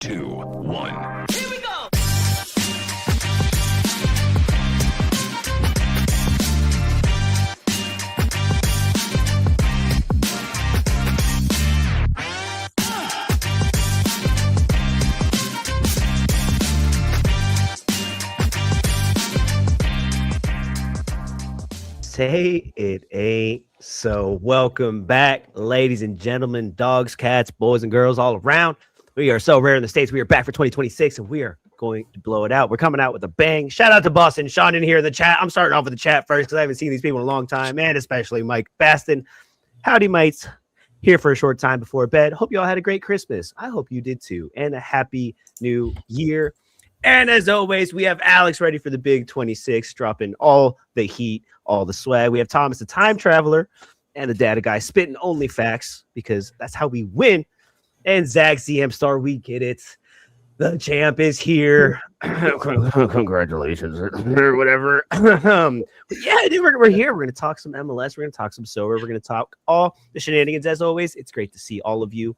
2, 1. Here we go! Say it ain't so. Welcome back, ladies and gentlemen, dogs, cats, boys, and girls all around. We are so rare in the States. We are back for 2026, and we are going to blow it out. We're coming out with a bang. Shout out to Boston. Sean in here in the chat. I'm starting off with the chat first because I haven't seen these people in a long time, and especially Mike Baston. Howdy, mates. Here for a short time before bed. Hope you all had a great Christmas. I hope you did too, and a happy new year. And as always, we have Alex ready for the big 26, dropping all the heat, all the swag. We have Thomas, the time traveler, and the data guy spitting only facts because that's how we win. And Zach, CM Star, we get it. The champ is here. Congratulations, or whatever. Yeah, dude, we're here. We're going to talk some MLS. We're going to talk some Sorare. We're going to talk all the shenanigans as always. It's great to see all of you.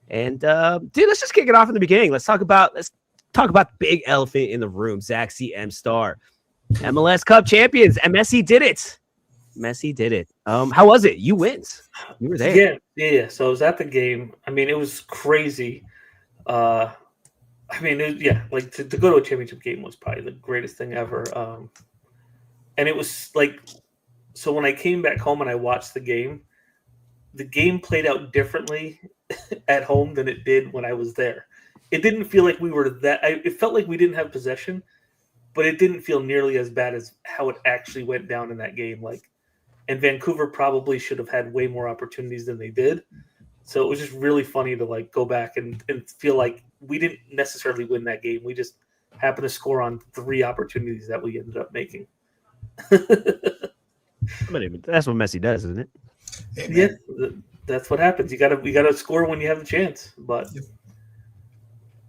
And dude, let's just kick it off in the beginning. Let's talk about the big elephant in the room, Zach CM Star. MLS Cup champions, and Messi did it. Messi did it. How was it? You wins. You were there. Yeah. So I was at the game. I mean, it was crazy. Like to go to a championship game was probably the greatest thing ever. And it was like, so when I came back home and I watched the game played out differently at home than it did when I was there. It didn't feel like we were it felt like we didn't have possession, but it didn't feel nearly as bad as how it actually went down in that game. And Vancouver probably should have had way more opportunities than they did. So it was just really funny to go back and feel like we didn't necessarily win that game. We just happened to score on 3 opportunities that we ended up making. But that's what Messi does, isn't it? Yeah, that's what happens. You gotta score when you have the chance. But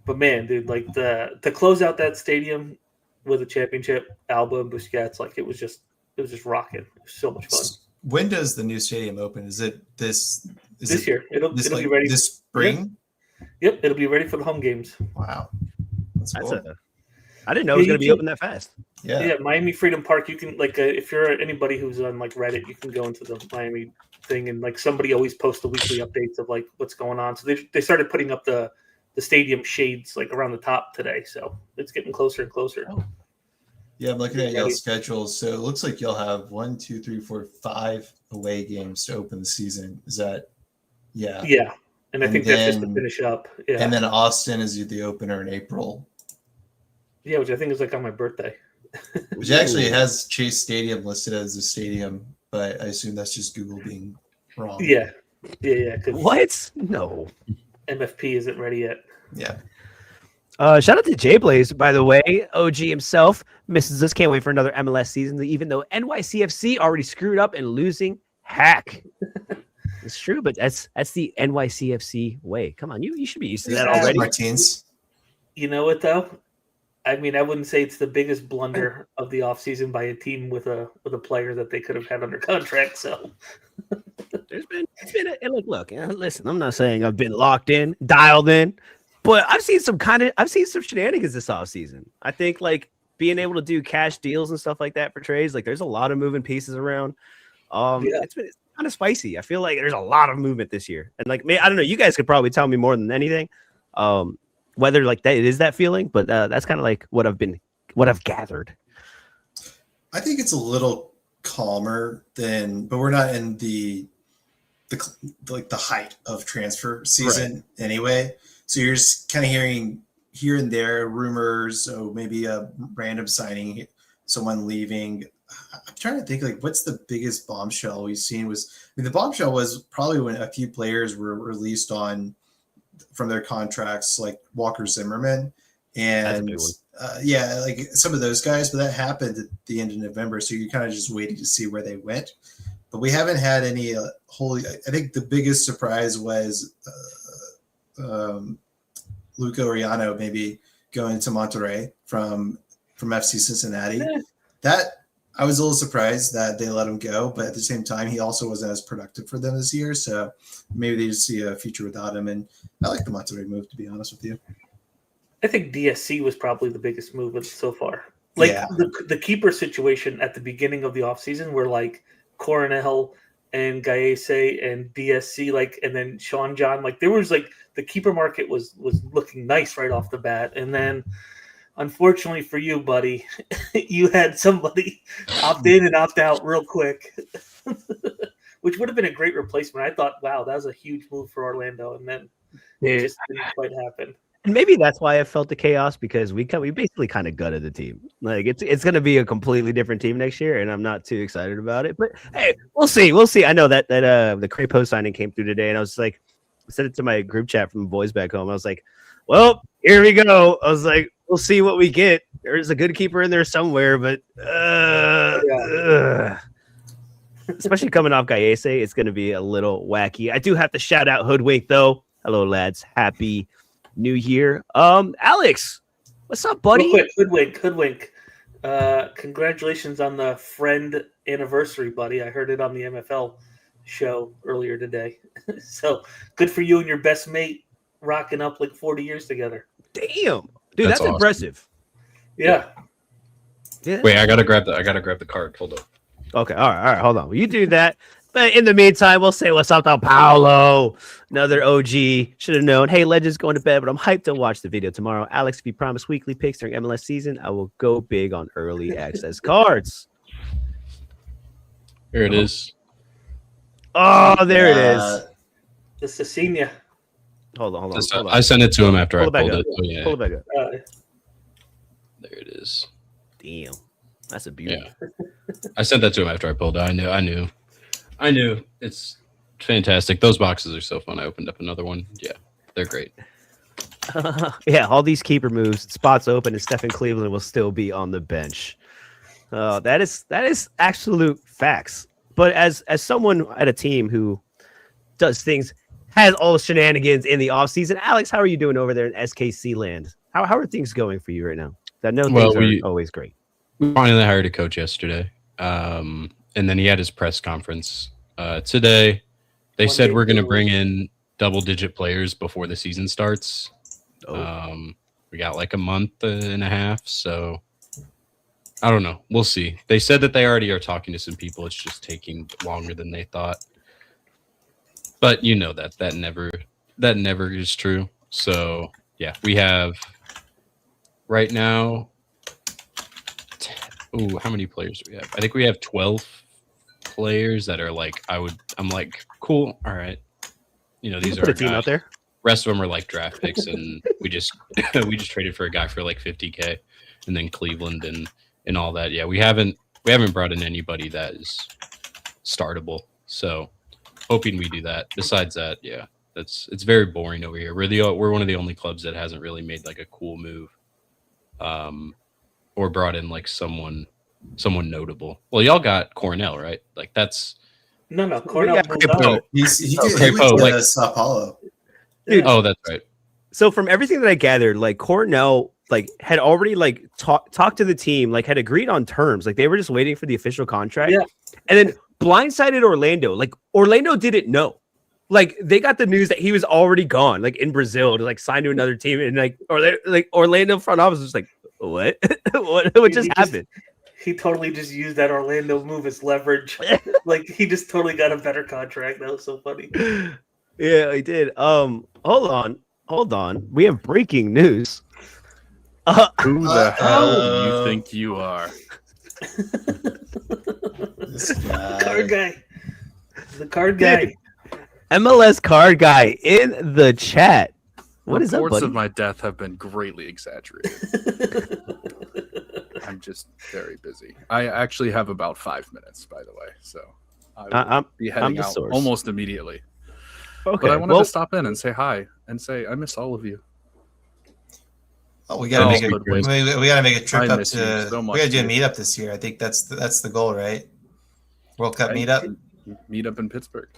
man, dude, to close out that stadium with a championship album, Busquets, it was just rocking. It was so much fun. When does the new stadium open? Is it this year? It'll be ready this spring. Yep, it'll be ready for the home games. Wow, that's cool. I didn't know it was going to be open that fast. Yeah, Miami Freedom Park. You can if you're anybody who's on Reddit, you can go into the Miami thing and somebody always posts the weekly updates of what's going on. So they started putting up the stadium shades around the top today. So it's getting closer and closer. Oh. Yeah, I'm looking at y'all's schedules. So it looks like you'll have 1, 2, 3, 4, 5 away games to open the season. Is that? Yeah. Yeah, and I think that's just to finish up. Yeah. And then Austin is the opener in April. Yeah, which I think is on my birthday. Which actually has Chase Stadium listed as a stadium, but I assume that's just Google being wrong. Yeah. What? No. MFP isn't ready yet. Yeah. Shout out to Jay Blaze, by the way. OG himself misses us. Can't wait for another MLS season, even though NYCFC already screwed up and losing hack. It's true, but that's the NYCFC way. Come on, you should be used to that already. Martins. You know what though? I mean, I wouldn't say it's the biggest blunder of the offseason by a team with a player that they could have had under contract. So it's been look, listen, I'm not saying I've been locked in, dialed in, but I've seen some shenanigans this offseason. I think being able to do cash deals and stuff like that for trades, there's a lot of moving pieces around. It's kind of spicy. I feel like there's a lot of movement this year. And I don't know, you guys could probably tell me more than anything. Whether that it is that feeling, but that's kind of what I've gathered. I think it's a little calmer but we're not in the height of transfer season anyway. So you're just kind of hearing here and there rumors, so maybe a random signing, someone leaving. I'm trying to think what's the biggest bombshell we've seen the bombshell was probably when a few players were released from their contracts, like Walker Zimmerman and some of those guys, but that happened at the end of November. So you're kind of just waiting to see where they went, but we haven't had any I think the biggest surprise was Luca Oriano maybe going to Monterrey from FC Cincinnati. That I was a little surprised that they let him go, but at the same time, he also wasn't as productive for them this year. So maybe they just see a future without him. And I like the Monterrey move, to be honest with you. I think DSC was probably the biggest move so far. Like Yeah. the keeper situation at the beginning of the offseason where like Coronel and Gaese and DSC, like, and then Sean John, like there was like the keeper market was looking nice right off the bat. And then unfortunately for you, buddy, you had somebody opt in and opt out real quick. Which would have been a great replacement. I thought, wow, that was a huge move for Orlando, and then it just didn't quite happen. And maybe that's why I felt the chaos, because we basically kind of gutted the team. Like it's going to be a completely different team next year, and I'm not too excited about it. But hey, we'll see. We'll see. I know that the Crapo signing came through today, and I was like, I sent it to my group chat from the boys back home. I was like, well, here we go. I was like, we'll see what we get. There's a good keeper in there somewhere, but especially coming off Gaese, it's going to be a little wacky. I do have to shout out Hoodwink, though. Hello, lads. Happy New Year. Alex, what's up, buddy? Real quick, Hoodwink. Congratulations on the friend anniversary, buddy. I heard it on the MFL show earlier today. So good for you and your best mate rocking up like 40 years together. Damn. Dude, that's awesome. impressive. Yeah. Wait, I gotta grab the card. Hold up. Okay, all right, hold on. Well, you do that. But in the meantime, we'll say what's up to Paolo, another OG. Should have known. Hey, Legends going to bed, but I'm hyped to watch the video tomorrow. Alex, if you promise weekly picks during MLS season, I will go big on early access cards. Here it is. Oh, there it is. The Cecilia. Hold on. I sent it to him after I pulled it. Oh, yeah. Pull it back up. There it is. Damn. That's a beauty. Yeah. I sent that to him after I pulled it. I knew. It's fantastic. Those boxes are so fun. I opened up another one. Yeah, they're great. Yeah, all these keeper moves, spots open, and Stephen Cleveland will still be on the bench. That is absolute facts. But as someone at a team who does things, has all the shenanigans in the offseason, Alex, how are you doing over there in SKC land? How are things going for you right now? I know things are always great. We finally hired a coach yesterday. And then he had his press conference today. They said we're going to bring in double-digit players before the season starts. We got like a month and a half, so I don't know. We'll see. They said that they already are talking to some people. It's just taking longer than they thought. But you know that never is true. So yeah, we have right now. Ooh, how many players do we have? I think we have 12 players that are like, I'm like, cool, all right. You know, these are the team out there. Rest of them are like draft picks, and we just traded for a guy for like $50K, and then Cleveland and all that. Yeah, we haven't brought in anybody that is startable. So hoping we do that. Besides that, yeah, it's very boring over here. We're one of the only clubs that hasn't really made like a cool move. Or brought in like someone notable. Well, y'all got Cornell, right? Like that's no Cornell. He went to Sao Paulo. Dude, oh, that's right. So from everything that I gathered, like Cornell, like had already like talked to the team, like had agreed on terms. Like they were just waiting for the official contract. Yeah. And then blindsided Orlando. Like Orlando didn't know. Like they got the news that he was already gone, like in Brazil, to like sign to another team, and like Orlando front office was like, what? what just happened? He totally just used that Orlando move as leverage. Like he just totally got a better contract. That was so funny. Yeah, he did. Hold on. We have breaking news. Who the hell do you think you are? This guy. Card guy. The card guy. MLS card guy in the chat. What is up, Reports buddy? of my death have been greatly exaggerated. I'm just very busy. I actually have about 5 minutes, by the way, so I'll be heading out almost immediately. Okay, but I wanted to stop in and say hi and say I miss all of you. Oh, we gotta make a trip I up miss you to. so much, We gotta do a dude. meetup this year. I think that's the goal, right? World Cup meetup. Meet up in Pittsburgh.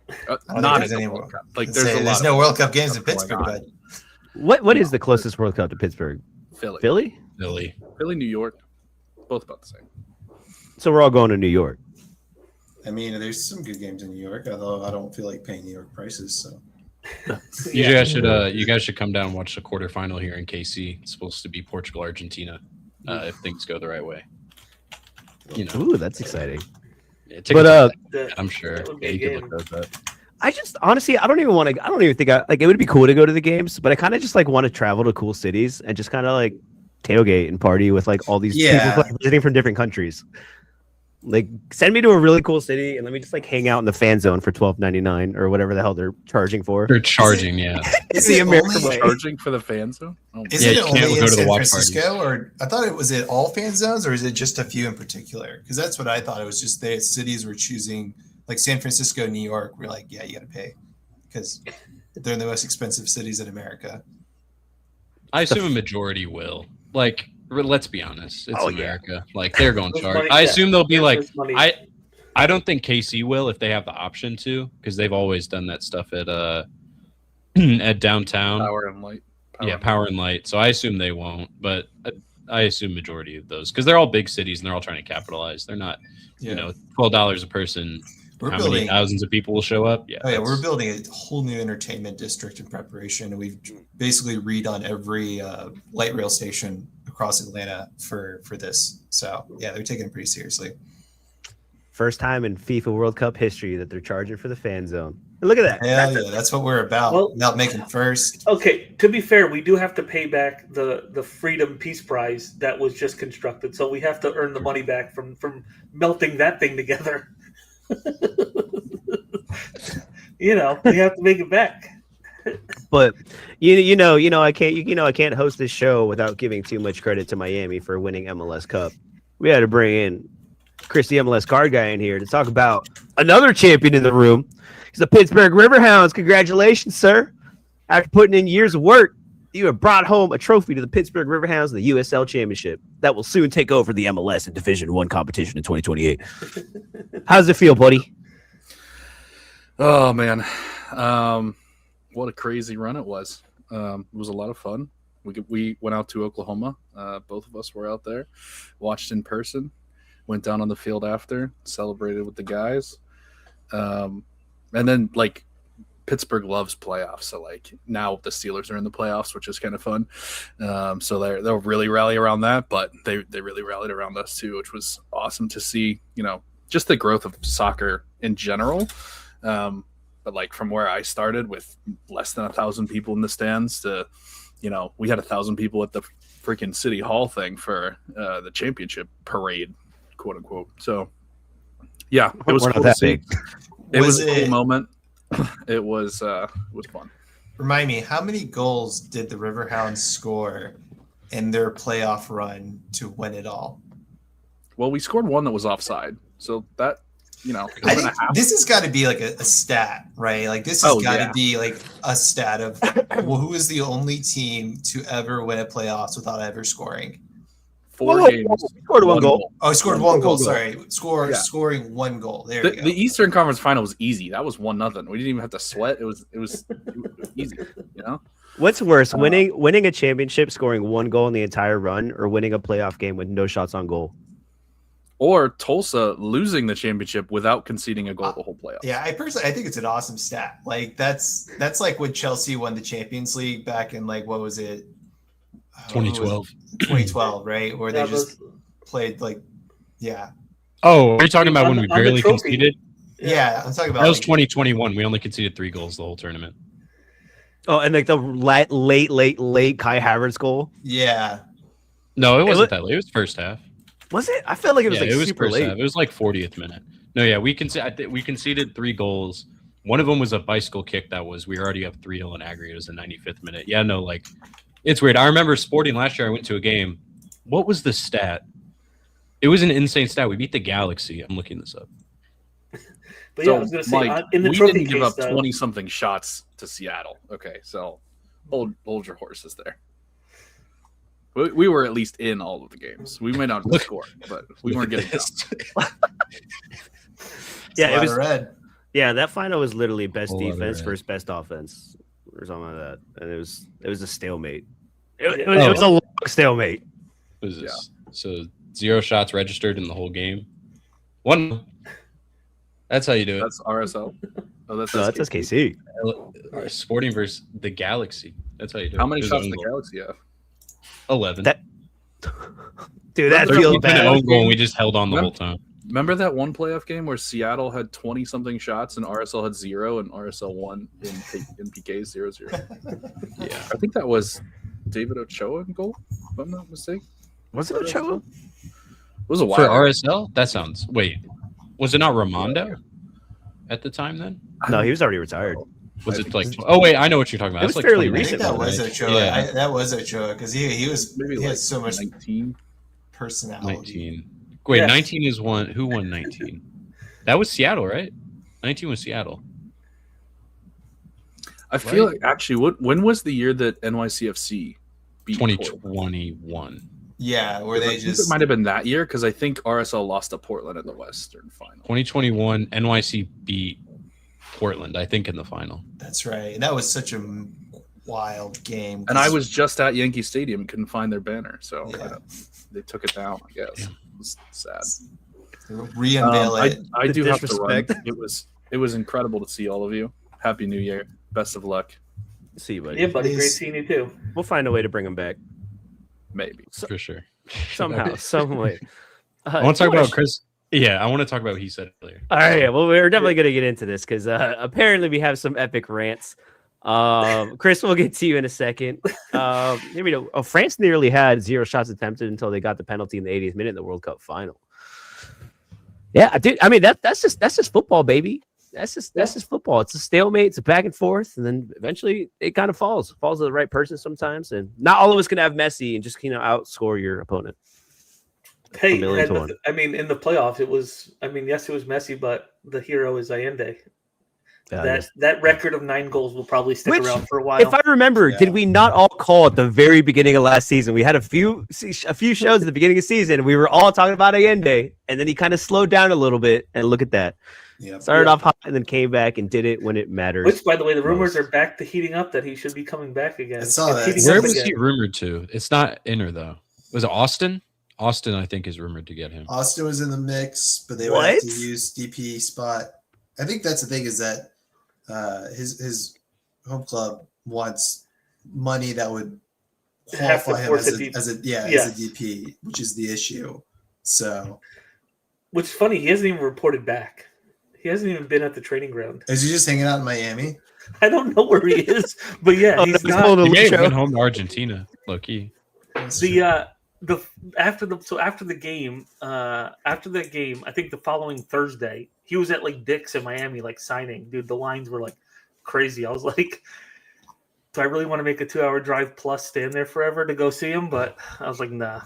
I don't Not think in there's the any World Cup. Like there's no World Cup games in Pittsburgh, going on. bud. What is the closest World Cup to Pittsburgh? Philly, Philly? New York, both about the same. So we're all going to New York. I mean, there's some good games in New York, although I don't feel like paying New York prices. So You guys should come down and watch the quarterfinal here in KC. It's supposed to be Portugal Argentina if things go the right way. You know, ooh, that's exciting. Yeah, But I'm sure. Yeah, you could look those up. I just honestly, I don't even think like it would be cool to go to the games, but I kind of just like want to travel to cool cities and just kind of like tailgate and party with like all these people like, visiting from different countries. Like, send me to a really cool city and let me just like hang out in the fan zone for $12.99 or whatever the hell they're charging for. They're charging, yeah. Is the it American only way. Charging for the fan zone? Oh, Is Yeah, it you can't only go in to the San watch Francisco, or I thought it was it all fan zones, or is it just a few in particular? Because that's what I thought. It was just the cities were choosing, like San Francisco, New York. We're like, yeah, you got to pay because they're the most expensive cities in America. I assume a majority will. Like, let's be honest, it's Oh, America. Like, they're going to charge. money, I yeah. assume they'll be like, Money. I don't think KC will if they have the option to, because they've always done that stuff at at downtown. Power and light. Power and light. So I assume they won't, but I assume majority of those, because they're all big cities and they're all trying to capitalize. They're not, you know, $12 a person. We're How building many thousands of people will show up? Yeah. Oh yeah, we're building a whole new entertainment district in preparation, and we've basically redone every light rail station across Atlanta for this. So yeah, they're taking it pretty seriously. First time in FIFA World Cup history that they're charging for the fan zone. And look at that. Hell yeah, that's what we're about. Well- Not making first. Okay, to be fair, we do have to pay back the Freedom Peace Prize that was just constructed, so we have to earn the money back from melting that thing together. You know, we have to make it back. But I can't host this show without giving too much credit to Miami for winning MLS Cup. We had to bring in Chris, the MLS card guy, in here to talk about another champion in the room. He's the Pittsburgh Riverhounds. Congratulations, sir. After putting in years of work, you have brought home a trophy to the Pittsburgh Riverhounds in the USL Championship that will soon take over the MLS and Division I competition in 2028. How does it feel, buddy? Oh man, what a crazy run it was. It was a lot of fun. We went out to Oklahoma. Both of us were out there, watched in person, went down on the field after, celebrated with the guys, and then like Pittsburgh loves playoffs. So like now the Steelers are in the playoffs, which is kind of fun. So they'll really rally around that, but they really rallied around us too, which was awesome to see. You know, just the growth of soccer in general. But like from where I started with less than 1,000 people in the stands to, you know, we had 1,000 people at the freaking City Hall thing for the championship parade, quote unquote. So yeah, it was cool to see. It was a cool moment. It was fun. Remind me, how many goals did the Riverhounds score in their playoff run to win it all? Well, we scored one that was offside. So that, you know, I think this has got to be like a stat, right? Like this has got to be like a stat of well, who is the only team to ever win a playoffs without ever scoring? 4 games. Scored one goal. Oh, he scored one goal. Sorry, scoring one goal. There you go. The Eastern Conference Final was easy. That was 1-0. We didn't even have to sweat. It was easy. You know. What's worse, winning a championship, scoring one goal in the entire run, or winning a playoff game with no shots on goal? Or Tulsa losing the championship without conceding a goal the whole playoff. Yeah, I think it's an awesome stat. Like that's like when Chelsea won the Champions League back in like what was it? 2012. 2012, right? Where they just played like, yeah. Oh, are you talking about when we barely conceded? Yeah, I'm talking about that was 2021. We only conceded 3 goals the whole tournament. Oh, and like the late Kai Havertz goal. Yeah. No, it wasn't that late. It was first half. Was it? I felt like it was super late. Half. It was like 40th minute. No, yeah, we conceded 3 goals. One of them was a bicycle kick we were already up 3-0 in aggregate. It was the 95th minute. Yeah, no, like it's weird. I remember Sporting last year. I went to a game. What was the stat? It was an insane stat. We beat the Galaxy. I'm looking this up. But yeah, I was going to say, Mike, in the we trophy didn't give up case, 20-something shots to Seattle. Okay, so hold your horses there. We were at least in all of the games. We may not have scored, but we weren't getting down. Yeah, it was red. Yeah, that final was literally best defense versus best offense, or something like that, and it was a stalemate. It was a long stalemate. What is this? Yeah. So 0 shots registered in the whole game. 1. That's how you do it. That's RSL. Oh, that's No, that's SKC. Sporting versus the Galaxy. That's how you do it. How many It was shots own did the goal. Galaxy have? 11. That- Dude, that Remember feels that bad. Own goal, and we just held on the Remember- whole time. Remember that one playoff game where Seattle had 20-something shots and RSL had 0 and RSL won in PKs 0-0? Yeah. I think that was David Ochoa in goal, if I'm not mistaken. Was it Ochoa? It was a while For ago. RSL? That sounds. Wait. Was it not Ramondo at the time then? No, he was already retired. Was it like. Oh, wait. I know what you're talking about. It That's was like fairly 2019, I think that was right? Ochoa. Yeah. That was Ochoa because he was Maybe he like had so much 19. personality. 19. Wait, Yes. 19 is one. Who won 19? That was Seattle, right? 19 was Seattle. I feel Right. like actually, when was the year that NYCFC beat Portland? 2021. Yeah, where I they think just it might have been that year because I think RSL lost to Portland in the Western Final. 2021, NYC beat Portland, I think, in the final. That's right. And that was such a wild game. And I was just at Yankee Stadium and couldn't find their banner, so Yeah. They took it down. I guess Yeah. it was sad. re-unveil it. I The do have to run. disrespect. It was incredible to see all of you. Happy New Year. Best of luck. See you, buddy. Yeah, buddy. Great Please. seeing you too. We'll find a way to bring him back Maybe. For sure. somehow, some way. I want to talk about Chris. Yeah, I want to talk about what he said earlier. All right, yeah, well, we're definitely going to get into this because apparently we have some epic rants. Chris, we'll get to you in a second. Here we go. Oh, France nearly had 0 shots attempted until they got the penalty in the 80th minute in the World Cup final. Yeah, dude. I mean, that's just football, baby. That's just football. It's a stalemate. It's a back and forth, and then eventually it kind of falls to the right person sometimes. And not all of us can have Messi and just outscore your opponent. Hey, A million to and one. I mean, in the playoffs, it was. I mean, yes, it was Messi, but the hero is Allende. That record of 9 goals will probably stick Which, around for a while. If I remember, Yeah. did we not all call at the very beginning of last season? We had a few shows at the beginning of the season. And we were all talking about Allende, and then he kind of slowed down a little bit. And look at that. Yeah. Started off hot and then came back and did it when it matters. Which, by the way, the rumors are back to heating up that he should be coming back again. I saw It's that. heating Where up was again. he rumored to? It's not Inter, though. Was it Austin? Austin, I think, is rumored to get him. Austin was in the mix, but they would have to What? use DP spot. I think that's the thing is that his home club wants money that would Have to qualify him force as a DP. as a Yes. DP, which is the issue. So Which is funny, he hasn't even reported back. He hasn't even been at the training ground. is he just hanging out in Miami? I don't know where he is, but yeah, Oh, he's no, not. hold on. He may show. have went home to Argentina, low key. After the game, I think the following Thursday, he was at like Dick's in Miami, like signing. Dude, the lines were like crazy. I was like, do I really want to make a 2-hour drive plus stand there forever to go see him? But I was like, nah.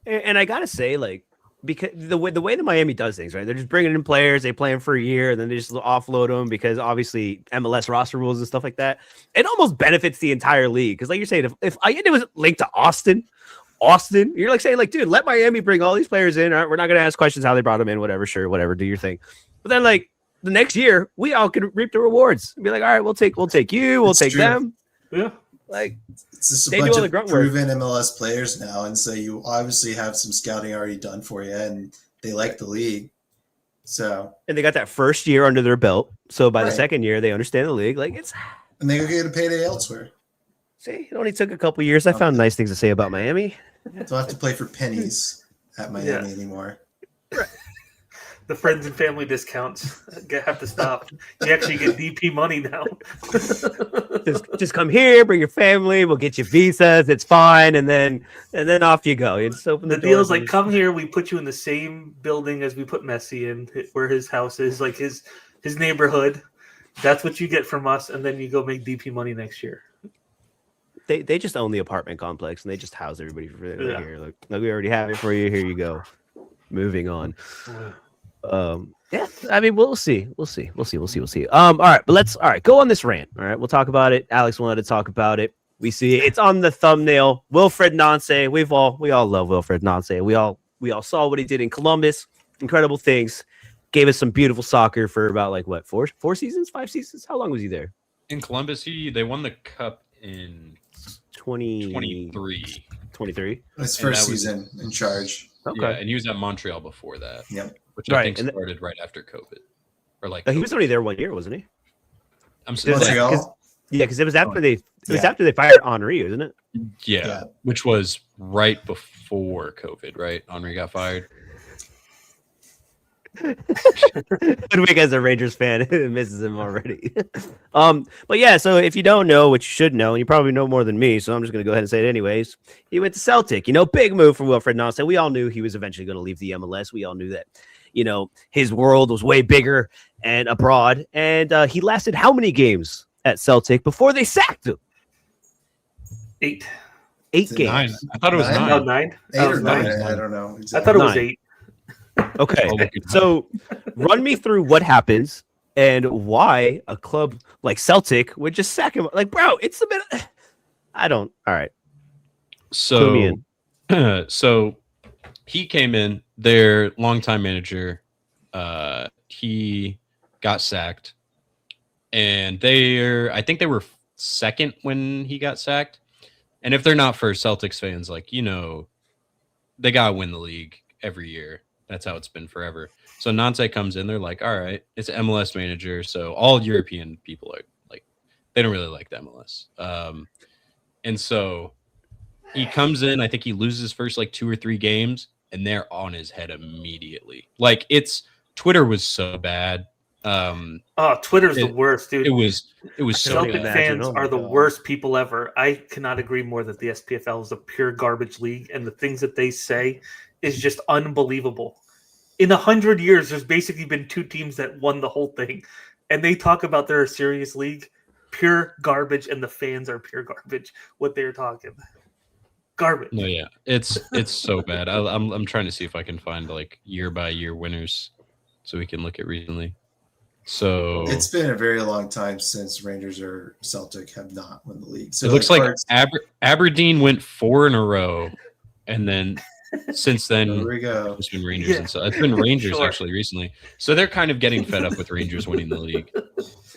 And I gotta say, like, because the way that Miami does things, right? They're just bringing in players, they play them for a year, and then they just offload them because obviously MLS roster rules and stuff like that. It almost benefits the entire league because, like you're saying, if Allende was linked to Austin, you're like saying, like, dude, let Miami bring all these players in. All right, we're not gonna ask questions how they brought them in, whatever, sure, whatever, do your thing. But then, like, the next year, we all can reap the rewards and be like, all right, we'll take you, we'll It's take true. them. Yeah. Like, It's just a They do bunch all the of grunt work. proven MLS players now, and so you obviously have some scouting already done for you, and they like the league. So and they got that first year under their belt. So by the Right. second year, they understand the league. Like, it's and they go get a payday elsewhere. see, it only took a couple years. I found nice things to say about Miami. Don't have to play for pennies at Miami anymore. The friends and family discounts have to stop. You actually get DP money now. Just come here, bring your family. We'll get you visas. It's fine, and then off you go. You just open the The door. deal's like, come here. We put you in the same building as we put Messi in, where his house is, like his neighborhood. That's what you get from us, and then you go make DP money next year. They just own the apartment complex and they just house everybody for Yeah. here. Like, we already have it for you. Here you go. Moving on. Yeah, I mean, we'll see. All right, but let's go on this rant. All right, we'll talk about it. Alex wanted to talk about it. We see it's on the thumbnail. Wilfred Nance. We all love Wilfred Nance. We all saw what he did in Columbus. Incredible things. Gave us some beautiful soccer for about like what, 4 seasons, 5 seasons? How long was he there? In Columbus, they won the cup in 23. 23. His And first that was- season in charge. Okay. Yeah, and he was at Montreal before that. Yep. Which I Right, think and started right after COVID. or like He was only there 1 year, wasn't he? I'm saying Montreal. Yeah, because it was after they Yeah. after they fired Henri, isn't it? yeah, which was right before COVID, right? Henri got fired. Ludwig, as a Rangers fan, misses him already. But yeah, so if you don't know, which you should know, and you probably know more than me, so I'm just gonna go ahead and say it anyways. He went to Celtic. Big move from Wilfred Nancy. We all knew he was eventually going to leave the MLS. We all knew that. His world was way bigger and abroad, and he lasted how many games at Celtic before they sacked him? 8. 8 games. 9. I thought it was 9. No, 9. 8 or That was 9. 9. I don't know. I Exactly. thought it was 9. 8. Okay, I'll look it up. so run me through what happens and why a club like Celtic would just sack him. Like, bro, it's a bit. I don't. All right. Clue me So, so he came in, their longtime manager. He got sacked, and I think they were second when he got sacked. And if they're not, for Celtics fans, like, they gotta win the league every year. That's how it's been forever. So Nancy comes in, they're like, all right, it's an MLS manager, so all European people are like, they don't really like the MLS. And so he comes in, I think he loses his first like 2 or 3 games, and they're on his head immediately. Like, Twitter was so bad. Twitter's the worst, dude. It was so Celtic bad. fans Oh my are the God. worst people ever. I cannot agree more that the SPFL is a pure garbage league, and the things that they say is just unbelievable. In 100 years, there's basically been 2 teams that won the whole thing, and they talk about they're a serious league. Pure garbage, and the fans are pure garbage. What they're talking, garbage. No, yeah, it's so bad. I'm trying to see if I can find like year by year winners, so we can look at recently. So It's been a very long time since Rangers or Celtic have not won the league. So it looks like Hearts- Aberdeen went 4 in a row, and then since then there we go. it's been Rangers, Yeah. and so it's been Rangers Sure. actually recently. So they're kind of getting fed up with Rangers winning the league.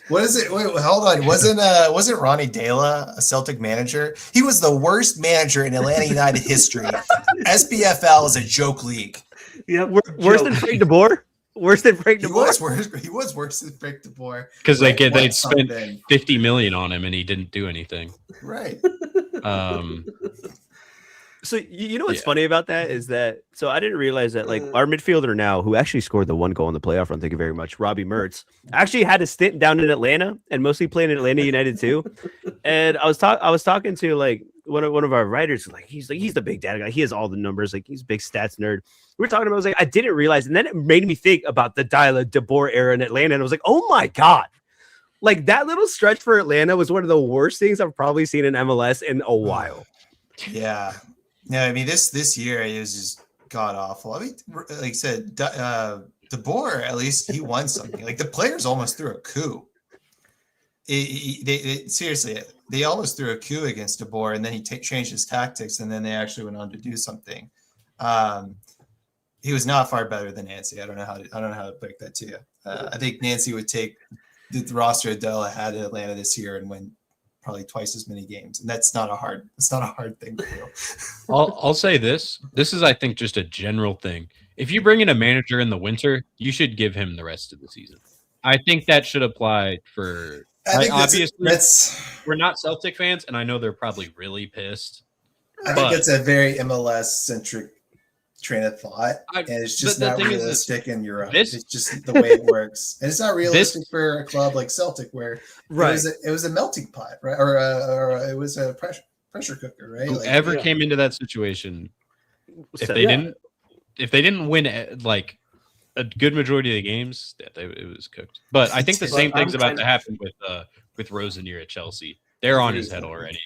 What is it? Wait, hold on. Wasn't Ronnie Dela a Celtic manager? He was the worst manager in Atlanta United history. SPFL is a joke league. Yeah, Worse than Frank DeBoer? Worse than Frank He DeBoer? was worse. He was worse than Frank DeBoer. Because Right, they'd won spent something. $50 million on him, and he didn't do anything. Right. So you know what's Yeah. funny about that is that I didn't realize that like our midfielder now, who actually scored the 1 goal in the playoff run, thank you very much, Robbie Mertz, actually had a stint down in Atlanta and mostly playing in Atlanta United too. And I was talking to like one of our writers, like he's the big data guy. He has all the numbers, like he's a big stats nerd. We were talking about, I was like, I didn't realize, and then it made me think about the Dyla DeBoer era in Atlanta, and I was like, oh my god. Like that little stretch for Atlanta was one of the worst things I've probably seen in MLS in a while. Yeah. No, I mean this year it was just god awful. I mean, like I said, DeBoer, at least he won something. Like the players almost threw a coup. Seriously, they almost threw a coup against DeBoer, and then he changed his tactics, and then they actually went on to do something. He was not far better than Nancy. I don't know how to break that to you. I think Nancy would take the roster Adela had in Atlanta this year and win probably twice as many games, and that's not a hard thing to do. I'll say this. This is, I think, just a general thing. If you bring in a manager in the winter, you should give him the rest of the season. I think that should apply for. I think Obviously, that's we're not Celtic fans, and I know they're probably really pissed. I think it's a very MLS centric train of thought, and it's just the not thing is realistic in Europe. this- It's just the way it works, and it's not realistic for a club like Celtic, where it was a melting pot, right? Or it was a pressure cooker, right? Whoever yeah. came into that situation, if So- they didn't win like a good majority of the games, it was cooked. But I think the same thing's about to happen with Rosenior at Chelsea. They're on his head already.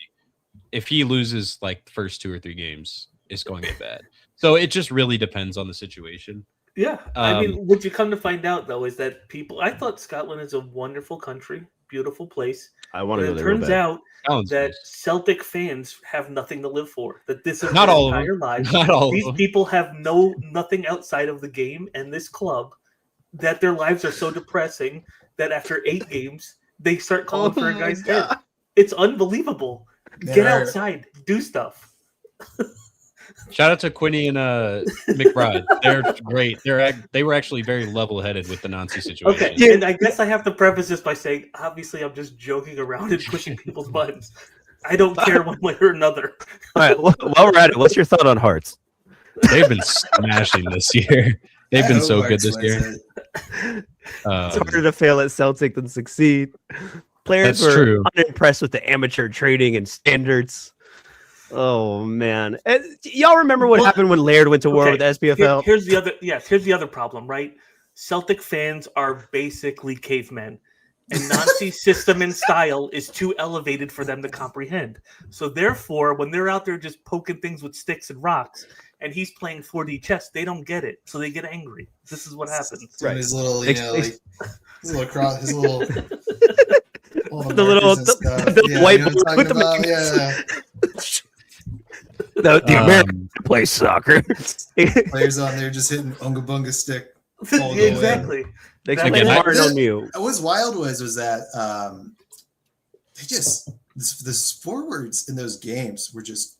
If he loses like the first 2 or 3 games, it's going to get bad. So it just really depends on the situation. Yeah, I mean, what you come to find out though is that I thought Scotland is a wonderful country, beautiful place. I want to go But it there. real turns bad. out Sounds that nice. Celtic fans have nothing to live for. That this is Not their all of them. entire lives. Not all of These them. people have nothing outside of the game and this club. That their lives are so depressing that after 8 games they start calling for a guy's head. It's unbelievable. Get outside, do stuff. Shout out to Quinny and McBride. They're great. They were actually very level-headed with the Nancy situation. Okay, and I guess I have to preface this by saying, obviously, I'm just joking around and pushing people's buttons. I don't care one way or another. All right, while we're at it, what's your thought on Hearts? They've been smashing this year. They've been so good this year. It's harder to fail at Celtic than succeed. Players That's were true. unimpressed with the amateur training and standards. Oh man, y'all remember what happened when Laird went to war with the SPFL? Here's the other problem, right? Celtic fans are basically cavemen, and Nancy's system and style is too elevated for them to comprehend. So therefore, when they're out there just poking things with sticks and rocks, and he's playing 4D chess, they don't get it, so they get angry. This is what happens. Right. His little, his little cross, his little, the whiteboard with the the American play soccer. Players on there just hitting unga bunga stick. Exactly. They play hard on you. What was wild was that they just the forwards in those games were just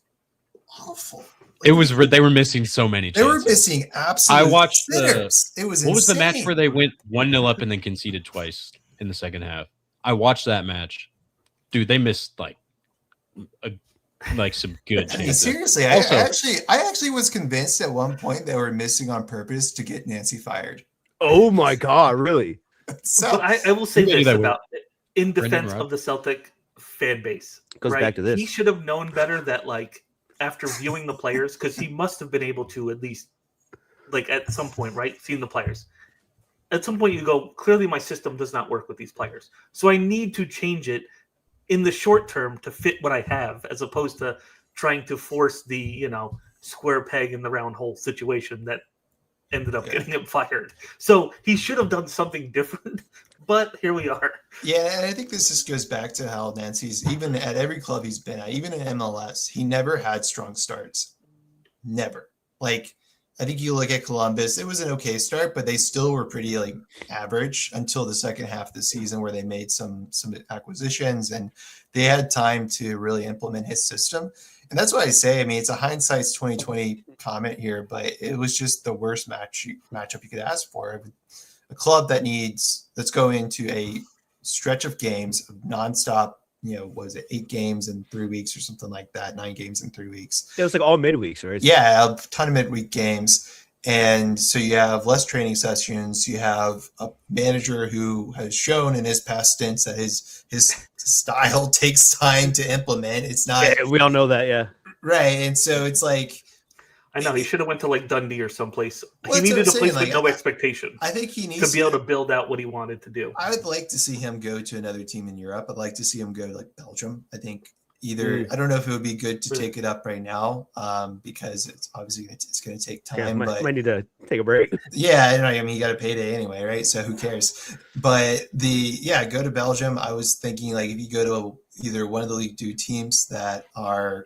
awful. Like, they were missing so many chances. They were missing absolute. I watched sinners. It was. What was the match where they went 1-0 up and then conceded twice in the second half? I watched that match. Dude, they missed some good chances. Seriously, Also, I actually was convinced at one point they were missing on purpose to get Nancy fired. Oh my god, really? So I will say this about in defense Brendan of the Celtic fan base. Goes back to this. He should have known better that after viewing the players, because he must have been able to at least at some point, right? Seeing the players. At some point you go, clearly my system does not work with these players. So I need to change it in the short term to fit what I have, as opposed to trying to force the, square peg in the round hole situation that ended up getting him fired. So he should have done something different, but here we are. Yeah, and I think this just goes back to how Nancy's, even at every club he's been at, even in MLS, he never had strong starts. Never. I think you look at Columbus, it was an okay start, but they still were pretty average until the second half of the season, where they made some acquisitions and they had time to really implement his system. And that's what I say. I mean, it's a hindsight's 2020 comment here, but it was just the worst matchup you could ask for. A club that's going into a stretch of games of nonstop. Was it 8 games in 3 weeks or something like that? 9 games in 3 weeks. It was all midweeks, right? Yeah, a ton of midweek games. And so you have less training sessions. You have a manager who has shown in his past stints that his style takes time to implement. It's not. Yeah, we all know that, yeah. Right. And so it's I know he should have went to Dundee or someplace. Well, he needed a place with no expectation. I think he needs to be able to build out what he wanted to do. I would like to see him go to another team in Europe. I'd like to see him go to Belgium. I think either I don't know if it would be good to take it up right now because it's obviously it's going to take time. Yeah, but might need to take a break. Yeah, I mean you got a payday anyway, right? So who cares? But go to Belgium. I was thinking if you go to either one of the League 2 teams that are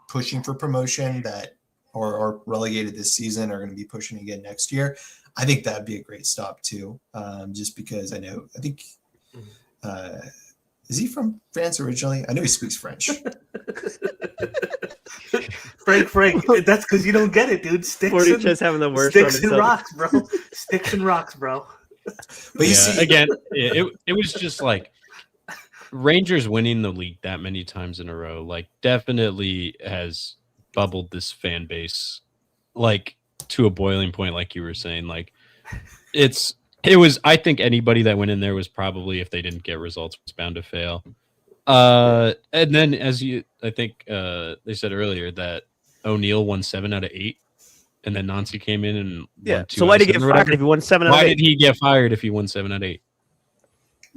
pushing for promotion or relegated this season are going to be pushing again next year. I think that'd be a great stop too. Just because I think is he from France originally? I know he speaks French. Frank, that's because you don't get it, dude. Sticks just having the worst sticks and rocks, bro. Sticks and rocks, bro. But you see, again, it was just Rangers winning the league that many times in a row, definitely has bubbled this fan base to a boiling point, like you were saying. It was I think anybody that went in there was probably, if they didn't get results, was bound to fail. And then as I think they said earlier that O'Neill won 7 out of 8 and then Nancy came in and won 2 so why did he get fired if he won 7 out of 8? Why did he get fired if he won 7 out of 8?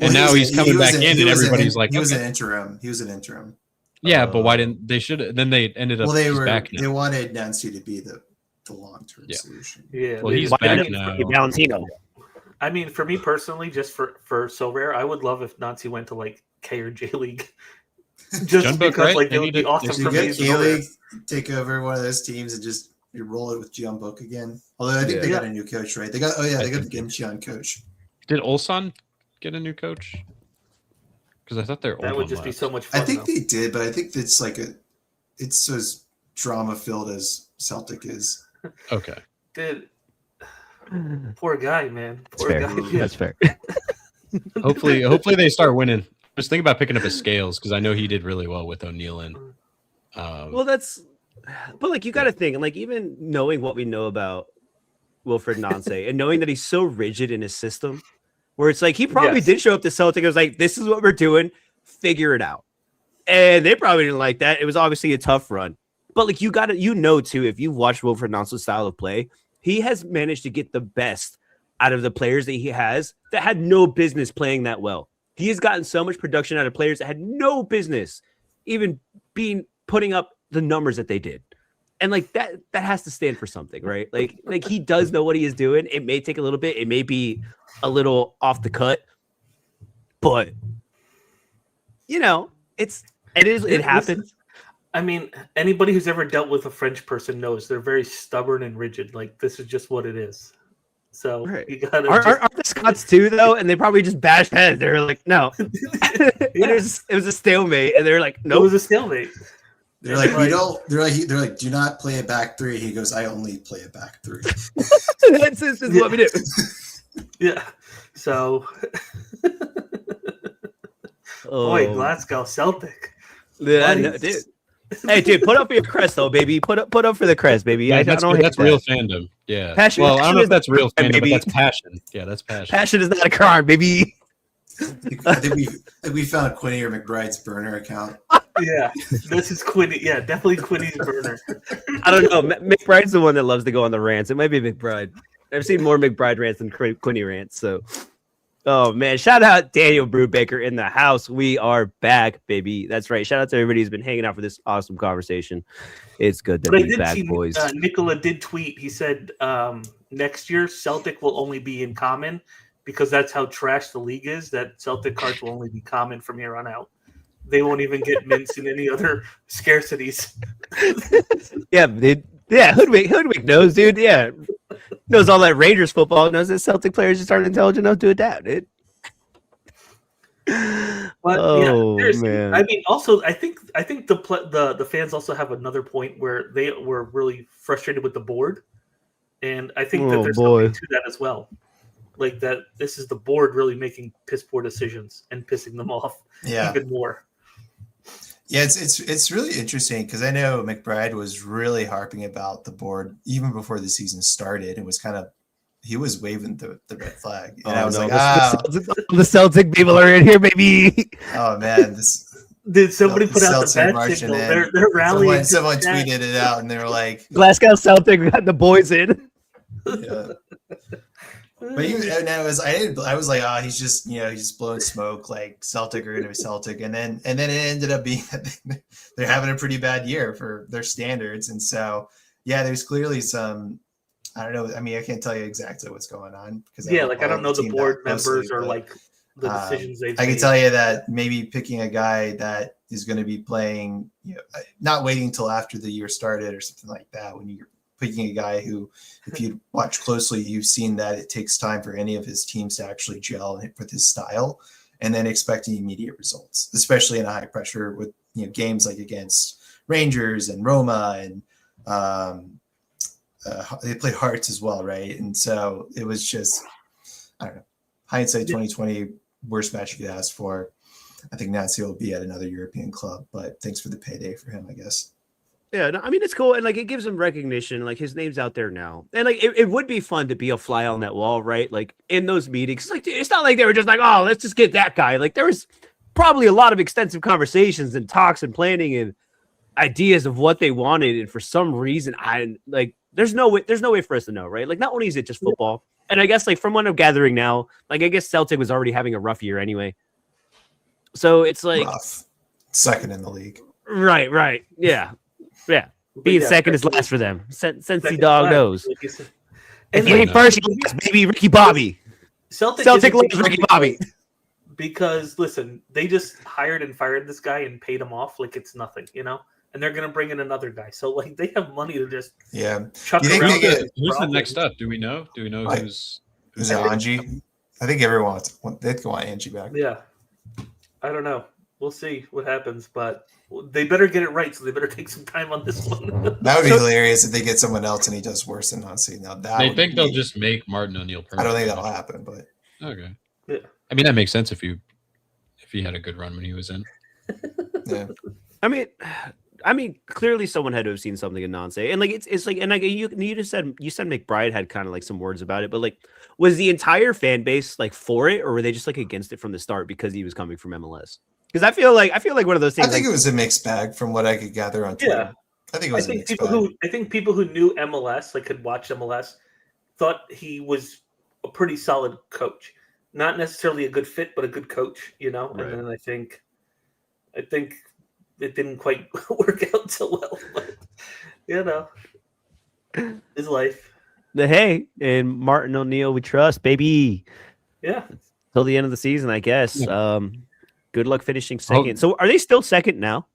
And now he's coming back in and everybody's he was an interim. He was an interim. Yeah, but why didn't they? Then they ended up. Well, back now. They wanted Nancy to be the long-term solution. Yeah. Well, he's back now. Valentino. I mean, for me personally, just for So Rare, I would love if Nancy went to K or J League. Just because it would be awesome for me. J League take over one of those teams and just you roll it with John Book again. Although I think they got a new coach, right? They got the Gimcheon coach. Did Ulsan get a new coach? Because I thought they're that would just be so much fun. I think they did, but I think it's drama filled as Celtic is. Okay. Dude, poor guy, man. Poor fair. guy. That's fair. Hopefully they start winning. I was thinking about picking up his Scales because I know he did really well with O'Neal and. Well, but like you got to think, and like even knowing what we know about Wilfred Nancy and knowing that he's so rigid in his system, where it's like he probably did show up to Celtic and was like, "This is what we're doing, figure it out," and they probably didn't like that. It was obviously a tough run, but like you got to, too, if you've watched Wilfred Nancy's style of play, he has managed to get the best out of the players that he has that had no business playing that well. He has gotten so much production out of players that had no business even putting up the numbers that they did. And like that has to stand for something, right? Like he does know what he is doing. It may take a little bit. It may be a little off the cut, but it happens. I mean, anybody who's ever dealt with a French person knows they're very stubborn and rigid. Like this is just what it is. So right. You gotta. Aren't the Scots too though? And they probably just bashed heads. They were like, no. It was a stalemate, and they're like, no, it was a stalemate. They're like, we don't. They're like, do not play a back three. He goes, I only play a back three. That's what we do. Yeah. So. Boy, Glasgow Celtic. Yeah, no, dude. Hey, dude, put up for your crest, though, baby. Put up for the crest, baby. Yeah, that's real fandom. Yeah. Passion, well, I don't know if that's real fandom, baby. but that's passion. Yeah, that's passion. Passion is not a crime, baby. I think we found Quinny or McBride's burner account. Yeah, this is Quinny. Yeah, definitely Quinny's burner. I don't know. McBride's the one that loves to go on the rants. It might be McBride. I've seen more McBride rants than Quinny rants. So, oh man, shout out Daniel Brubaker in the house. We are back, baby. That's right. Shout out to everybody who's been hanging out for this awesome conversation. It's good to be back, boys. Nicola did tweet. He said next year Celtic will only be in common because that's how trash the league is. That Celtic cards will only be common from here on out. They won't even get mints in any other scarcities. Yeah, dude. Yeah, Hoodwink knows, dude. Yeah, knows all that Rangers football. Knows that Celtic players just aren't intelligent enough to adapt, dude. But man. I mean, also, I think the fans also have another point where they were really frustrated with the board, and I think that there's something to that as well. Like that, this is the board really making piss poor decisions and pissing them off even more. Yeah, it's really interesting because I know McBride was really harping about the board even before the season started. It was he was waving the red flag, and I was like, the Celtic people are in here, baby. Oh man, did somebody put out the bad signal? They're rallying. Someone tweeted it out, and they were like, "Glasgow Celtic got the boys in." Yeah. But I was like, he's just blowing smoke. Like Celtic are going to be Celtic, and then it ended up being that they're having a pretty bad year for their standards, and so there's clearly some. I don't know. I mean, I can't tell you exactly what's going on because I don't know the board members or like the decisions they've. I can tell you that maybe picking a guy that is going to be playing, not waiting till after the year started or something like that. When you're picking a guy who, if you watch closely, you've seen that it takes time for any of his teams to actually gel with his style, and then expecting immediate results, especially in a high pressure with games like against Rangers and Roma and they played Hearts as well, right? And so it was just, I don't know, hindsight 2020, worst match you could ask for. I think Nancy will be at another European club, but thanks for the payday for him, I guess. Yeah, no, I mean, it's cool. And like, it gives him recognition. Like his name's out there now. And like, it would be fun to be a fly on that wall, right? Like in those meetings, like, it's not like they were just like, oh, let's just get that guy. Like there was probably a lot of extensive conversations and talks and planning and ideas of what they wanted. And for some reason, there's no way for us to know, right? Like not only is it just football. And I guess like from what I'm gathering now, like I guess Celtic was already having a rough year anyway. So it's like second in the league. Right. Yeah. Yeah, being second is last for them. Sensi dog knows. If you ain't first, you last, baby. Ricky Bobby. Celtic loves Ricky Bobby. Because listen, they just hired and fired this guy and paid him off like it's nothing, and they're gonna bring in another guy. So like they have money to just chuck around. Who's the next up? Do we know? Who's it? Angie? I think everyone wants. They want Angie back. Yeah, I don't know. we'll see what happens, but they better get it right. So they better take some time on this one. That would be hilarious if they get someone else and he does worse than Nancy. Now that They would think be, they'll just make Martin O'Neill I don't permanent. think that'll happen, but Okay. Yeah. I mean, that makes sense if he had a good run when he was in. yeah. I mean, clearly someone had to have seen something in Nance, and like it's like, and like you just said McBride had kind of like some words about it, but like, was the entire fan base like for it, or were they just like against it from the start because he was coming from MLS? Because I feel like one of those things. I think like, it was a mixed bag from what I could gather on Twitter. Yeah. I think it was a mixed people bag. I think people who knew MLS, like could watch MLS, thought he was a pretty solid coach. Not necessarily a good fit, but a good coach, you know. Right. And then I think it didn't quite work out so well. But, you know, his life. the hey, and Martin O'Neill we trust, baby. Yeah. Till the end of the season, I guess. Yeah. Good luck finishing second. So are they still second now?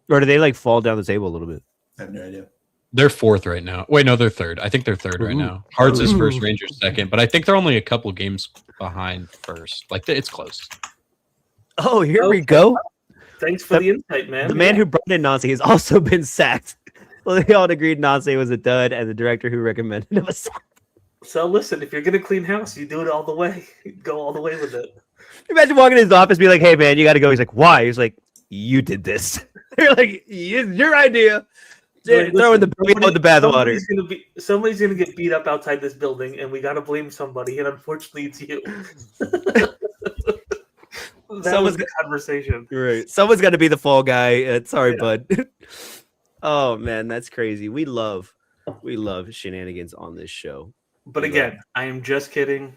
Or do they like fall down the table a little bit? I have no idea. They're fourth right now. Wait, no, they're third. I think they're third right now. Hearts is first, Rangers second, but I think they're only a couple games behind first. Like it's close. Oh, here we Okay. go. Thanks for the insight, man. The man who brought in Nance has also been sacked. Well, they all agreed Nance was a dud, and the director who recommended him was sacked. So listen, if you're gonna clean house, you do it all the way. Go all the way with it. Imagine walking in his office, be like, "Hey, man, you got to go." He's like, "Why?" He's like, "You did this." They're like, "It's your idea." Like, Throw in the bathwater. Somebody's gonna get beat up outside this building, and we gotta blame somebody. And unfortunately, it's you. That was the conversation. Right. Someone's got to be the fall guy. Sorry, bud. Oh man, that's crazy. We love shenanigans on this show. But again, I am just kidding.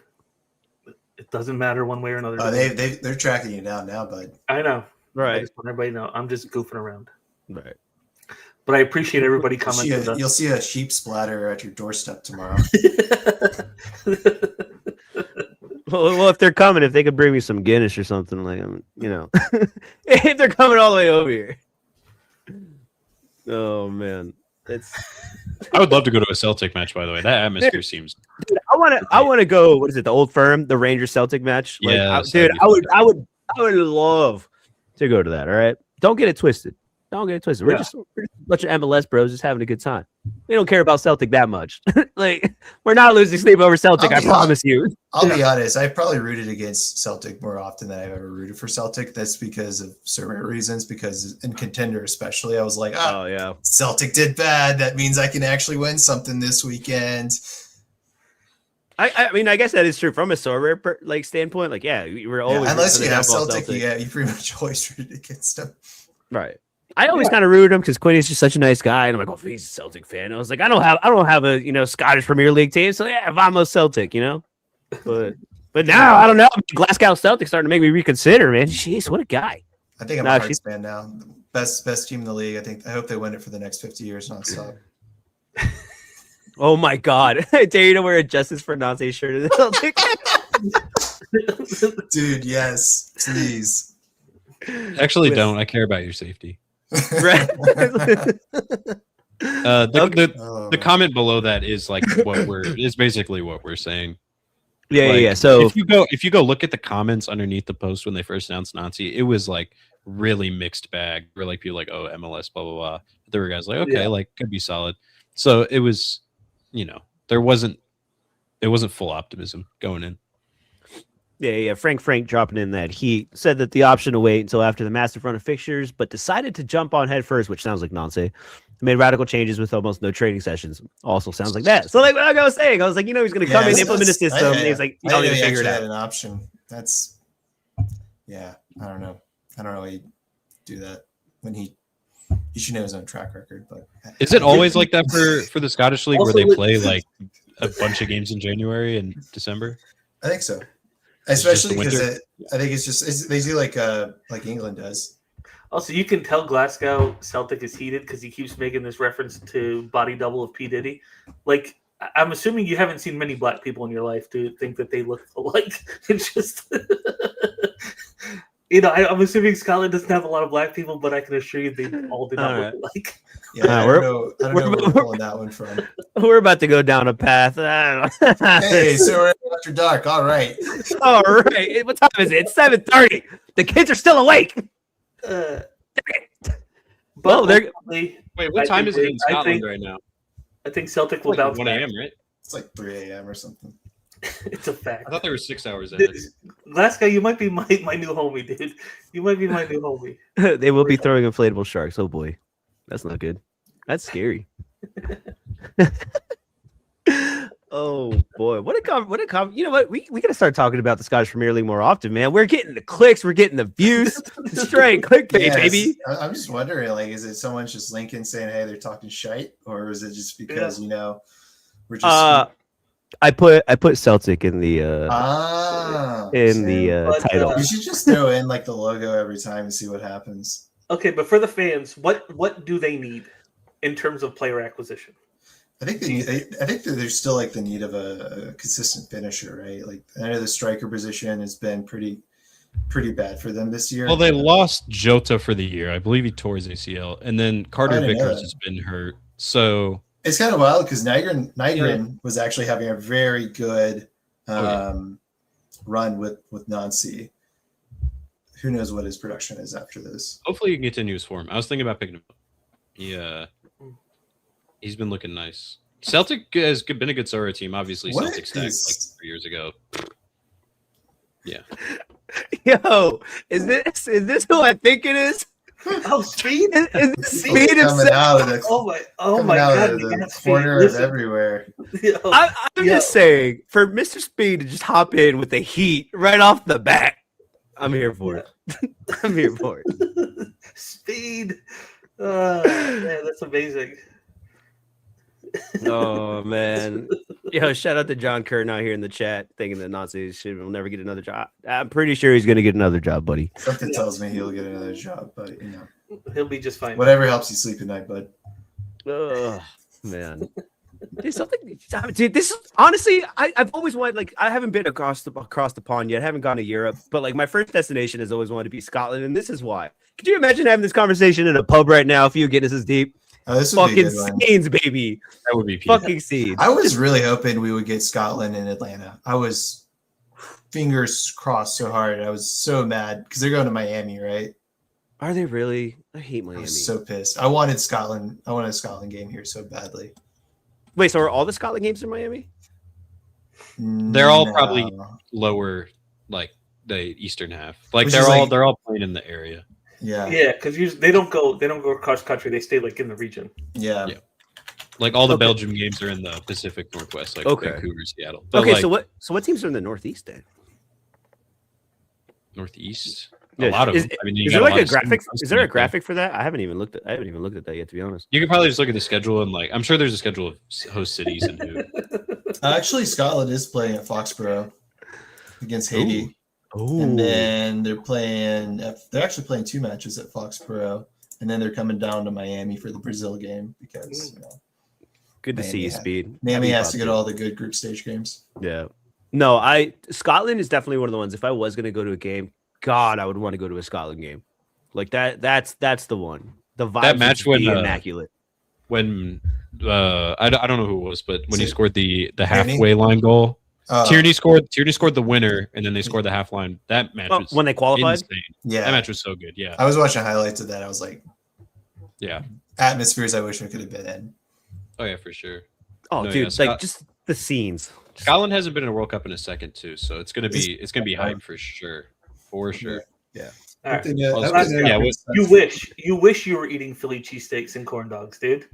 It doesn't matter one way or another. They're tracking you down now, bud. I know. I Right. just want everybody to know. I'm just goofing around. Right. But I appreciate everybody coming. You'll see a sheep splatter at your doorstep tomorrow. Well, if they're coming, if they could bring me some Guinness or something, like, you know, if they're coming all the way over here. Oh man, I would love to go to a Celtic match. By the way, that atmosphere seems. Dude, I want to go. What is it? The Old Firm, the Rangers Celtic match. Like, Yeah, I would love to go to that. All right, don't get it twisted. We're just a bunch of MLS bros just having a good time. We don't care about Celtic that much. Like, we're not losing sleep over Celtic. I promise you. I'll be honest. I've probably rooted against Celtic more often than I've ever rooted for Celtic. That's because of certain reasons. Because in Contender, especially, I was like, oh yeah, Celtic did bad. That means I can actually win something this weekend. I mean, I guess that is true from a Sorare like standpoint. Like, yeah, we were always unless you have Celtic, you pretty much always rooted against them. Right. I always kind of rooted him because Quinn is just such a nice guy, and I'm like, oh, he's a Celtic fan. I was like, I don't have a Scottish Premier League team, so yeah, Vamos Celtic, But now I don't know. Glasgow Celtic starting to make me reconsider, man. Jeez, what a guy. I think I'm a Hearts fan now. Best team in the league. I hope they win it for the next 50 years nonstop. Oh my God! I dare you to wear a Justice for Nance shirt in the Celtic. Dude, yes, please. Actually, don't. I care about your safety. Right. The comment below that is like is basically what we're saying. Yeah. So if you go look at the comments underneath the post when they first announced Nazi, it was like really mixed bag. Where like people like, oh, MLS, blah blah blah. But there were guys like, okay, like could be solid. So it was, it wasn't full optimism going in. Yeah. Frank dropping in that he said that the option to wait until after the massive run of fixtures, but decided to jump on head first, which sounds like Nance. Made radical changes with almost no training sessions. Also sounds like that. So like what I was saying, I was like, he's going to come in, implement a system. And he's like, you don't need to figure it out. An option. That's, I don't know. I don't really do that when he should know his own track record. But is it always like that for the Scottish League where they play like a bunch of games in January and December? I think so. Especially because I think they do like England does. Also, you can tell Glasgow Celtic is heated because he keeps making this reference to body double of P. Diddy. Like, I'm assuming you haven't seen many black people in your life to think that they look alike. It's just, You know, I'm assuming Scotland doesn't have a lot of black people, but I can assure you they all do not look alike. Yeah, I don't know where we're pulling that one from. We're about to go down a path. Hey, so we're after dark. All right. All right. What time is it? It's 7:30. The kids are still awake. Well, Wait, what time is it in Scotland right now? I think Celtic will Like bounce 1 back. a.m., right? It's like 3 a.m. or something. It's a fact. I thought they were 6 hours ahead. Glasgow, you might be my new homie, dude. You might be my new homie. They will be throwing inflatable sharks. Oh boy, that's not good. That's scary. Oh boy, what a you know what? We gotta start talking about the Scottish Premier League more often, man. We're getting the clicks, we're getting the views, straight clickbait, Yes. baby. I'm just wondering, like, is it someone just linking saying, "Hey, they're talking shite," or is it just because we're just I put Celtic in the title. You should just throw in like the logo every time and see what happens. Okay, but for the fans, what do they need in terms of player acquisition? I think that there's still like the need of a consistent finisher, right? Like I know the striker position has been pretty bad for them this year. Well, they lost Jota for the year. I believe he tore his ACL, and then Carter Vickers has been hurt. So it's kind of wild because Nygren was actually having a very good run with Nancy. Who knows what his production is after this? Hopefully he can get into his form. I was thinking about picking him up. Yeah. He's been looking nice. Celtic has been a good Sorare team. Obviously, Celtic stacked like 3 years ago. Yeah. Yo, is this who I think it is? Oh, Speed! Is this Speed coming out of the God! The corner of everywhere. I'm just saying, for Mr. Speed to just hop in with the heat right off the bat, I'm here for it. I'm here for it. Speed. Man, that's amazing. Oh man, yo! Shout out to John Curtin out here in the chat, thinking that Nazis will never get another job. I'm pretty sure he's gonna get another job, buddy. Something tells me he'll get another job, but he'll be just fine. Whatever helps you sleep at night, bud. Oh man, dude, this is honestly, I've always wanted. Like, I haven't been across the pond yet. I haven't gone to Europe, but like my first destination has always wanted to be Scotland, and this is why. Could you imagine having this conversation in a pub right now? If you get this deep. Oh, this would fucking scenes, baby. That would be fucking scenes. I was really hoping we would get Scotland and Atlanta. I was fingers crossed so hard. I was so mad because they're going to Miami, right? Are they really? I hate Miami. I was so pissed. I wanted Scotland. I wanted a Scotland game here so badly. Wait, so are all the Scotland games in Miami? They're all probably lower, like the eastern half. Like they're all playing in the area. Yeah, because they don't go across country. They stay like in the region. Yeah. Like all the Belgium games are in the Pacific Northwest, like Vancouver, Seattle. But okay, like, so what teams are in the Northeast then? Northeast, a lot of them. I mean, is there like a graphic? Is there a graphic for that? I haven't even looked at that yet, to be honest. You can probably just look at the schedule and like I'm sure there's a schedule of host cities and who. Actually, Scotland is playing at Foxborough against Haiti. Ooh. And then they're actually playing 2 matches at Foxborough, and then they're coming down to Miami for the Brazil game because good to see you, Speed. Miami has to get all the good group stage games. Yeah. No, Scotland is definitely one of the ones. If I was going to go to a game, God, I would want to go to a Scotland game. Like that's the one. The vibe that match would be immaculate. When I don't know who it was, but when he scored the halfway line goal. Tierney scored the winner, and then they scored the half line. That match was when they qualified. Insane. Yeah, that match was so good. Yeah, I was watching highlights of that. I was like, yeah, atmospheres I wish I could have been in. Oh yeah, for sure. Oh, dude, like just the scenes. Scotland hasn't been in a World Cup in a second too, so it's gonna be hype for sure, Yeah. All right. You wish you were eating Philly cheesesteaks and corn dogs, dude.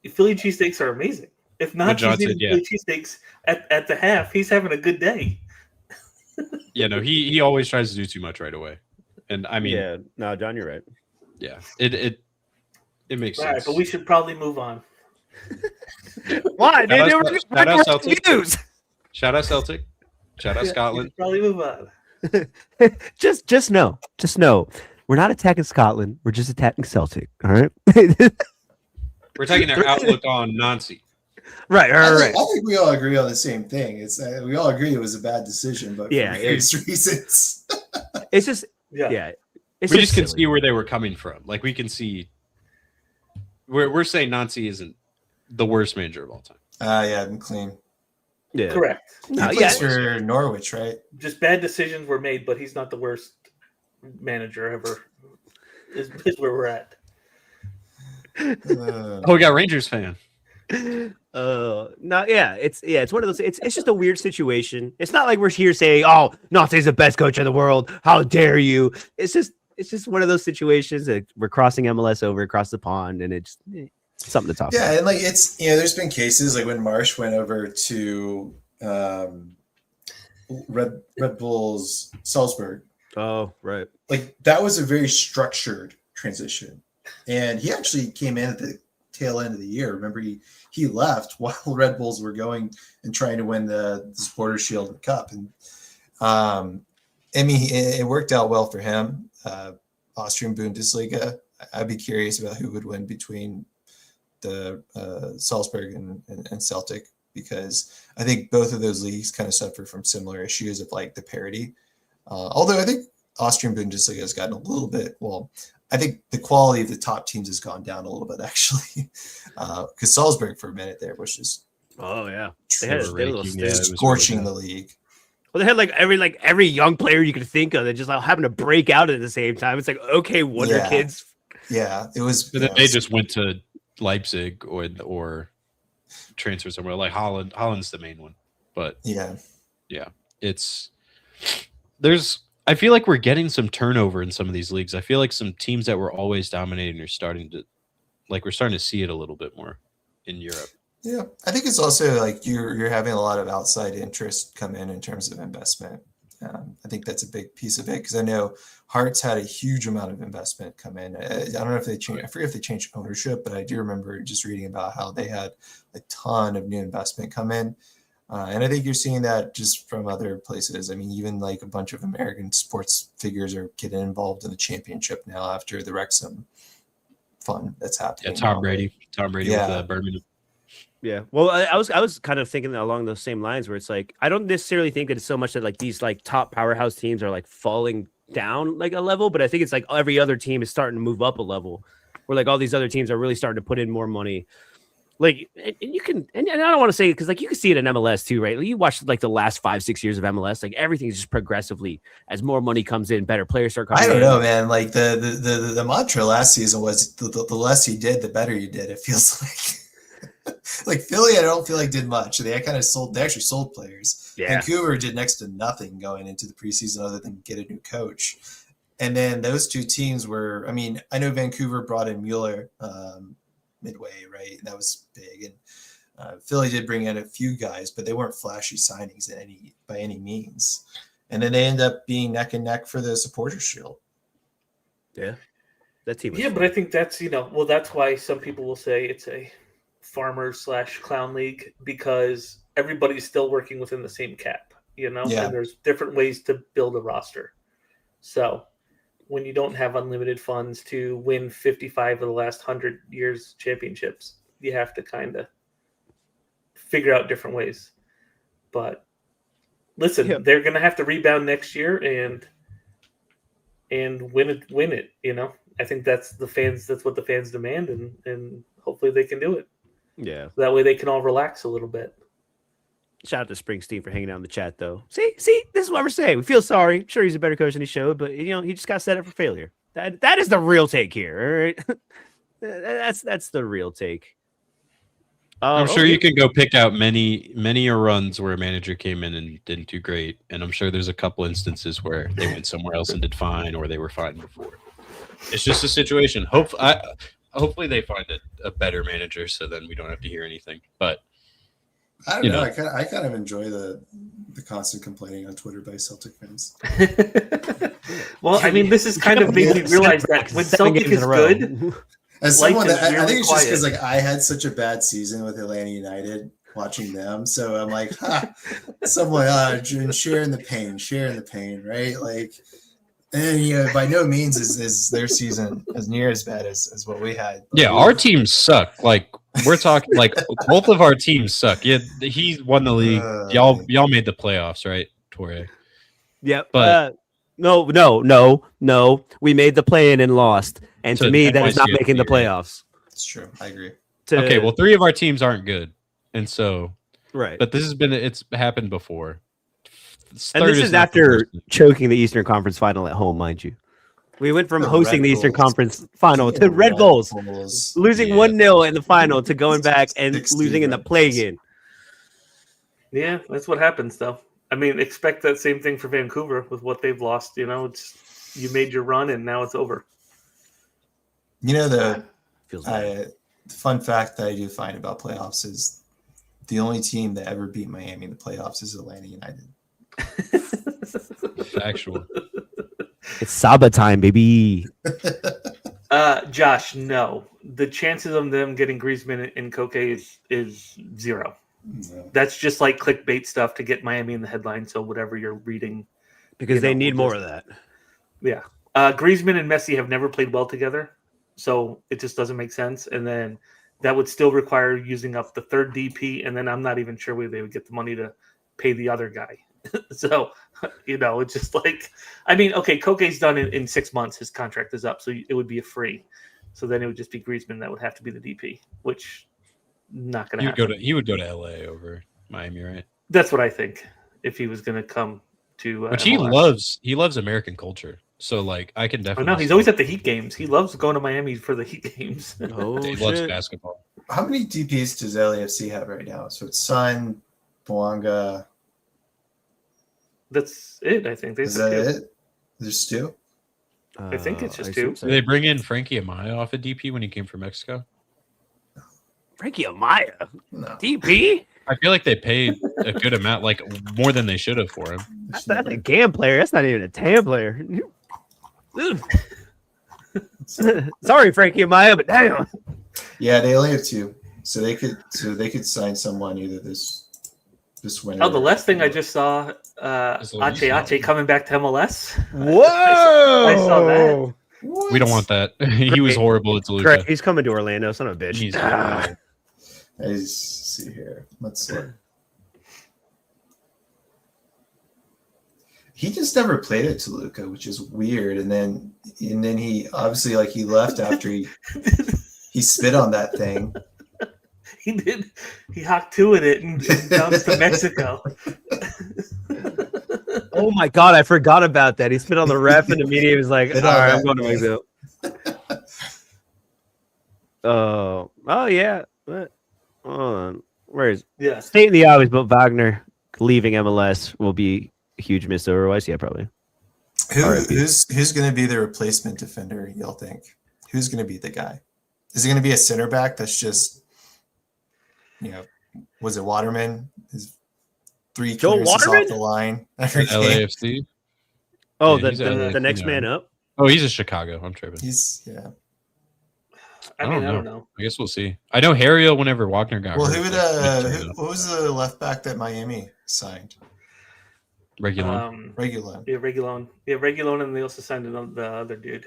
Philly cheesesteaks are amazing. If not, he's eating Philly cheesesteaks at the half. He's having a good day. Yeah, no, he always tries to do too much right away, and I mean, yeah, no, John, you're right. Yeah, it makes sense. Right, but we should probably move on. Why? Shout out Celtic. Shout out Celtic. Shout out Scotland. Probably move on. just know, we're not attacking Scotland. We're just attacking Celtic. All right. We're taking their outlook on Nancy. Right. I think we all agree on the same thing. It's we all agree it was a bad decision, but for various reasons. It's just Yeah. It's We just can silly. see where they were coming from. Like we can see. We're saying Nancy isn't the worst manager of all time. Yeah, McLean. Yeah. Correct. No, He yeah. plays for Norwich, right? Just bad decisions were made, but he's not the worst manager ever. Is where we're at. Uh, Oh, we got Rangers fan. No, yeah, it's one of those. It's just a weird situation. It's not like we're here saying, "Oh, Nante's the best coach in the world. How dare you?" It's just one of those situations that we're crossing MLS over across the pond, and it's something to talk about. yeah, and like it's there's been cases like when Marsh went over to Red Bulls Salzburg. Oh, right. Like that was a very structured transition, and he actually came in at the tail end of the year. Remember, he left while Red Bulls were going and trying to win the Supporters Shield and Cup, and I mean it worked out well for him. Austrian Bundesliga. I'd be curious about who would win between the Salzburg and Celtic, because I think both of those leagues kind of suffer from similar issues of like the parity. Although I think Austrian Bundesliga has gotten a little bit, well, I think the quality of the top teams has gone down a little bit actually, because Salzburg for a minute there was just Oh yeah, They had a little stink. Yeah, it was scorching really the league. Well, they had like every young player you could think of that just like having to break out at the same time. It's like, okay, Wonder Yeah. Kids. Yeah, it was. But then they just went to Leipzig or transfer somewhere like Holland. Holland's the main one, but yeah. I feel like we're getting some turnover in some of these leagues. I feel like some teams that were always dominating are starting to, like, we're starting to see it a little bit more in Europe. Yeah, I think it's also like you're having a lot of outside interest come in terms of investment. I think that's a big piece of it, because I know Hearts had a huge amount of investment come in. I don't know if they changed. I forget if they changed ownership, but I do remember just reading about how they had a ton of new investment come in. And I think you're seeing that just from other places. I mean, even like a bunch of American sports figures are getting involved in the championship now after the Wrexham fund that's happening. Yeah, Tom Brady with Birmingham. Yeah. Well, I was kind of thinking along those same lines where it's like, I don't necessarily think that it's so much that like these like top powerhouse teams are like falling down like a level, but I think it's like every other team is starting to move up a level, where like all these other teams are really starting to put in more money. Like, and you can, and I don't want to say, because like you can see it in MLS too, right? Like, you watch like the last 5-6 years of MLS, like everything's just progressively as more money comes in, better players start coming in. I don't know, man. Like the mantra last season was the less you did, the better you did. It feels like. Like Philly, I don't feel like did much. They actually sold players. Yeah. Vancouver did next to nothing going into the preseason other than get a new coach. And then those two teams were, I mean, I know Vancouver brought in Mueller midway, right? That was big. And Philly did bring in a few guys, but they weren't flashy signings by any means. And then they end up being neck and neck for the Supporters Shield. Yeah. That team. Yeah, but I think that's, that's why some people will say it's a farmer/clown league, because everybody's still working within the same cap, and there's different ways to build a roster. So when you don't have unlimited funds to win 55 of the last 100 years championships, you have to kind of figure out different ways. But listen, they're going to have to rebound next year and win it. I think that's what the fans demand, and hopefully they can do it. Yeah. So that way they can all relax a little bit. Shout out to Springsteen for hanging out in the chat, though. See, this is what we're saying. We feel sorry. Sure, he's a better coach than he showed, but he just got set up for failure. That is the real take here. All right? That's the real take. I'm sure you can go pick out many runs where a manager came in and didn't do great, and I'm sure there's a couple instances where they went somewhere else and did fine, or they were fine before. It's just a situation. Hopefully they find a better manager, so then we don't have to hear anything. But I don't know. I kind of enjoy the constant complaining on Twitter by Celtic fans. Well, I mean, this is kind of made me realize that when Celtic is good, as someone that I think it's just because like I had such a bad season with Atlanta United watching them, so I'm like, someone sharing the pain, right? Like. And by no means is their season as near as bad as what we had. Yeah, our teams suck. Like we're talking, like both of our teams suck. Yeah, he won the league. Y'all made the playoffs, right, Torre? Yeah, but No. We made the play-in and lost. And to So me, that is not NYCFC, making the right? playoffs. It's true. I agree. Okay, well, 3 of our teams aren't good, and so, right. but it's happened before. And this is after choking the Eastern Conference final at home, mind you. We went from The hosting Red the Eastern Bulls. Conference final to Red Bulls, losing 1-0 in the final to going back and 60 losing in the Red play Bulls. game. Yeah, that's what happens, though. I mean, expect that same thing for Vancouver with what they've lost. You know, it's you made your run and now it's over. You know, the Feels bad. fun fact that I do find about playoffs is the only team that ever beat Miami in the playoffs is Atlanta United. Factual. It's Saba time, baby. Josh, no. The chances of them getting Griezmann and Koke is 0. No. That's just like clickbait stuff to get Miami in the headline. So whatever you're reading, Because you they know, need we'll more just- of that. Yeah. Griezmann and Messi have never played well together, so it just doesn't make sense. And then that would still require using up the third DP, and then I'm not even sure where they would get the money to pay the other guy. So, you know, it's just like, I mean, okay, Koke's done in 6 months. His contract is up, so it would be a free. So then it would just be Griezmann that would have to be the DP, which not going to happen. He would go to LA over Miami, right? That's what I think if he was going to come to Which MLS. he loves American culture. So like I can Oh, definitely. no, he's always at the Heat games. He loves going to Miami for the Heat games. Oh, He loves shit. basketball. How many DPs does LAFC have right now? So it's Sun, Boanga. That's it, I think. Is that it? There's two? I think it's just assume two. Did they bring in Frankie Amaya off of DP when he came from Mexico? Frankie Amaya. No. DP? I feel like they paid a good amount, like more than they should have for him. That's a GAM player. That's not even a TAM player. Sorry, Frankie Amaya, but damn. Yeah, they only have two. So they could sign someone either this winter. Oh, the last thing I just saw, Is Luis Ache coming back to MLS. Whoa! I saw that. What? We don't want that. He was horrible at Great. Toluca. He's coming to Orlando, son of a bitch. He's Let's see here. Let's look. He just never played at Toluca, which is weird. And then he obviously he left after he spit on that thing. He did. He hocked two in it and bounced to Mexico. Oh my god, I forgot about that. He spit on the ref and immediately was like, all right, I'm going to Mexico. Oh yeah. What? Hold on. Where is Yes. stating the obvious, but Wagner leaving MLS will be a huge miss otherwise? Yeah, probably. Who's going to be the replacement defender, y'all think? Who's going to be the guy? Is it going to be a center back that's just, was it Waterman? His 3 Joe clearances Waterman? off the line every game. LAFC. Oh, Yeah, he's the next man up. Oh, he's a Chicago. I'm tripping. I mean, I don't know. I guess we'll see. I know Harriel whenever Wagner got Well, hurt. what was the left back that Miami signed? Regulon. Regulon. Yeah, Regulon. Yeah, Regulon, and they also signed the other dude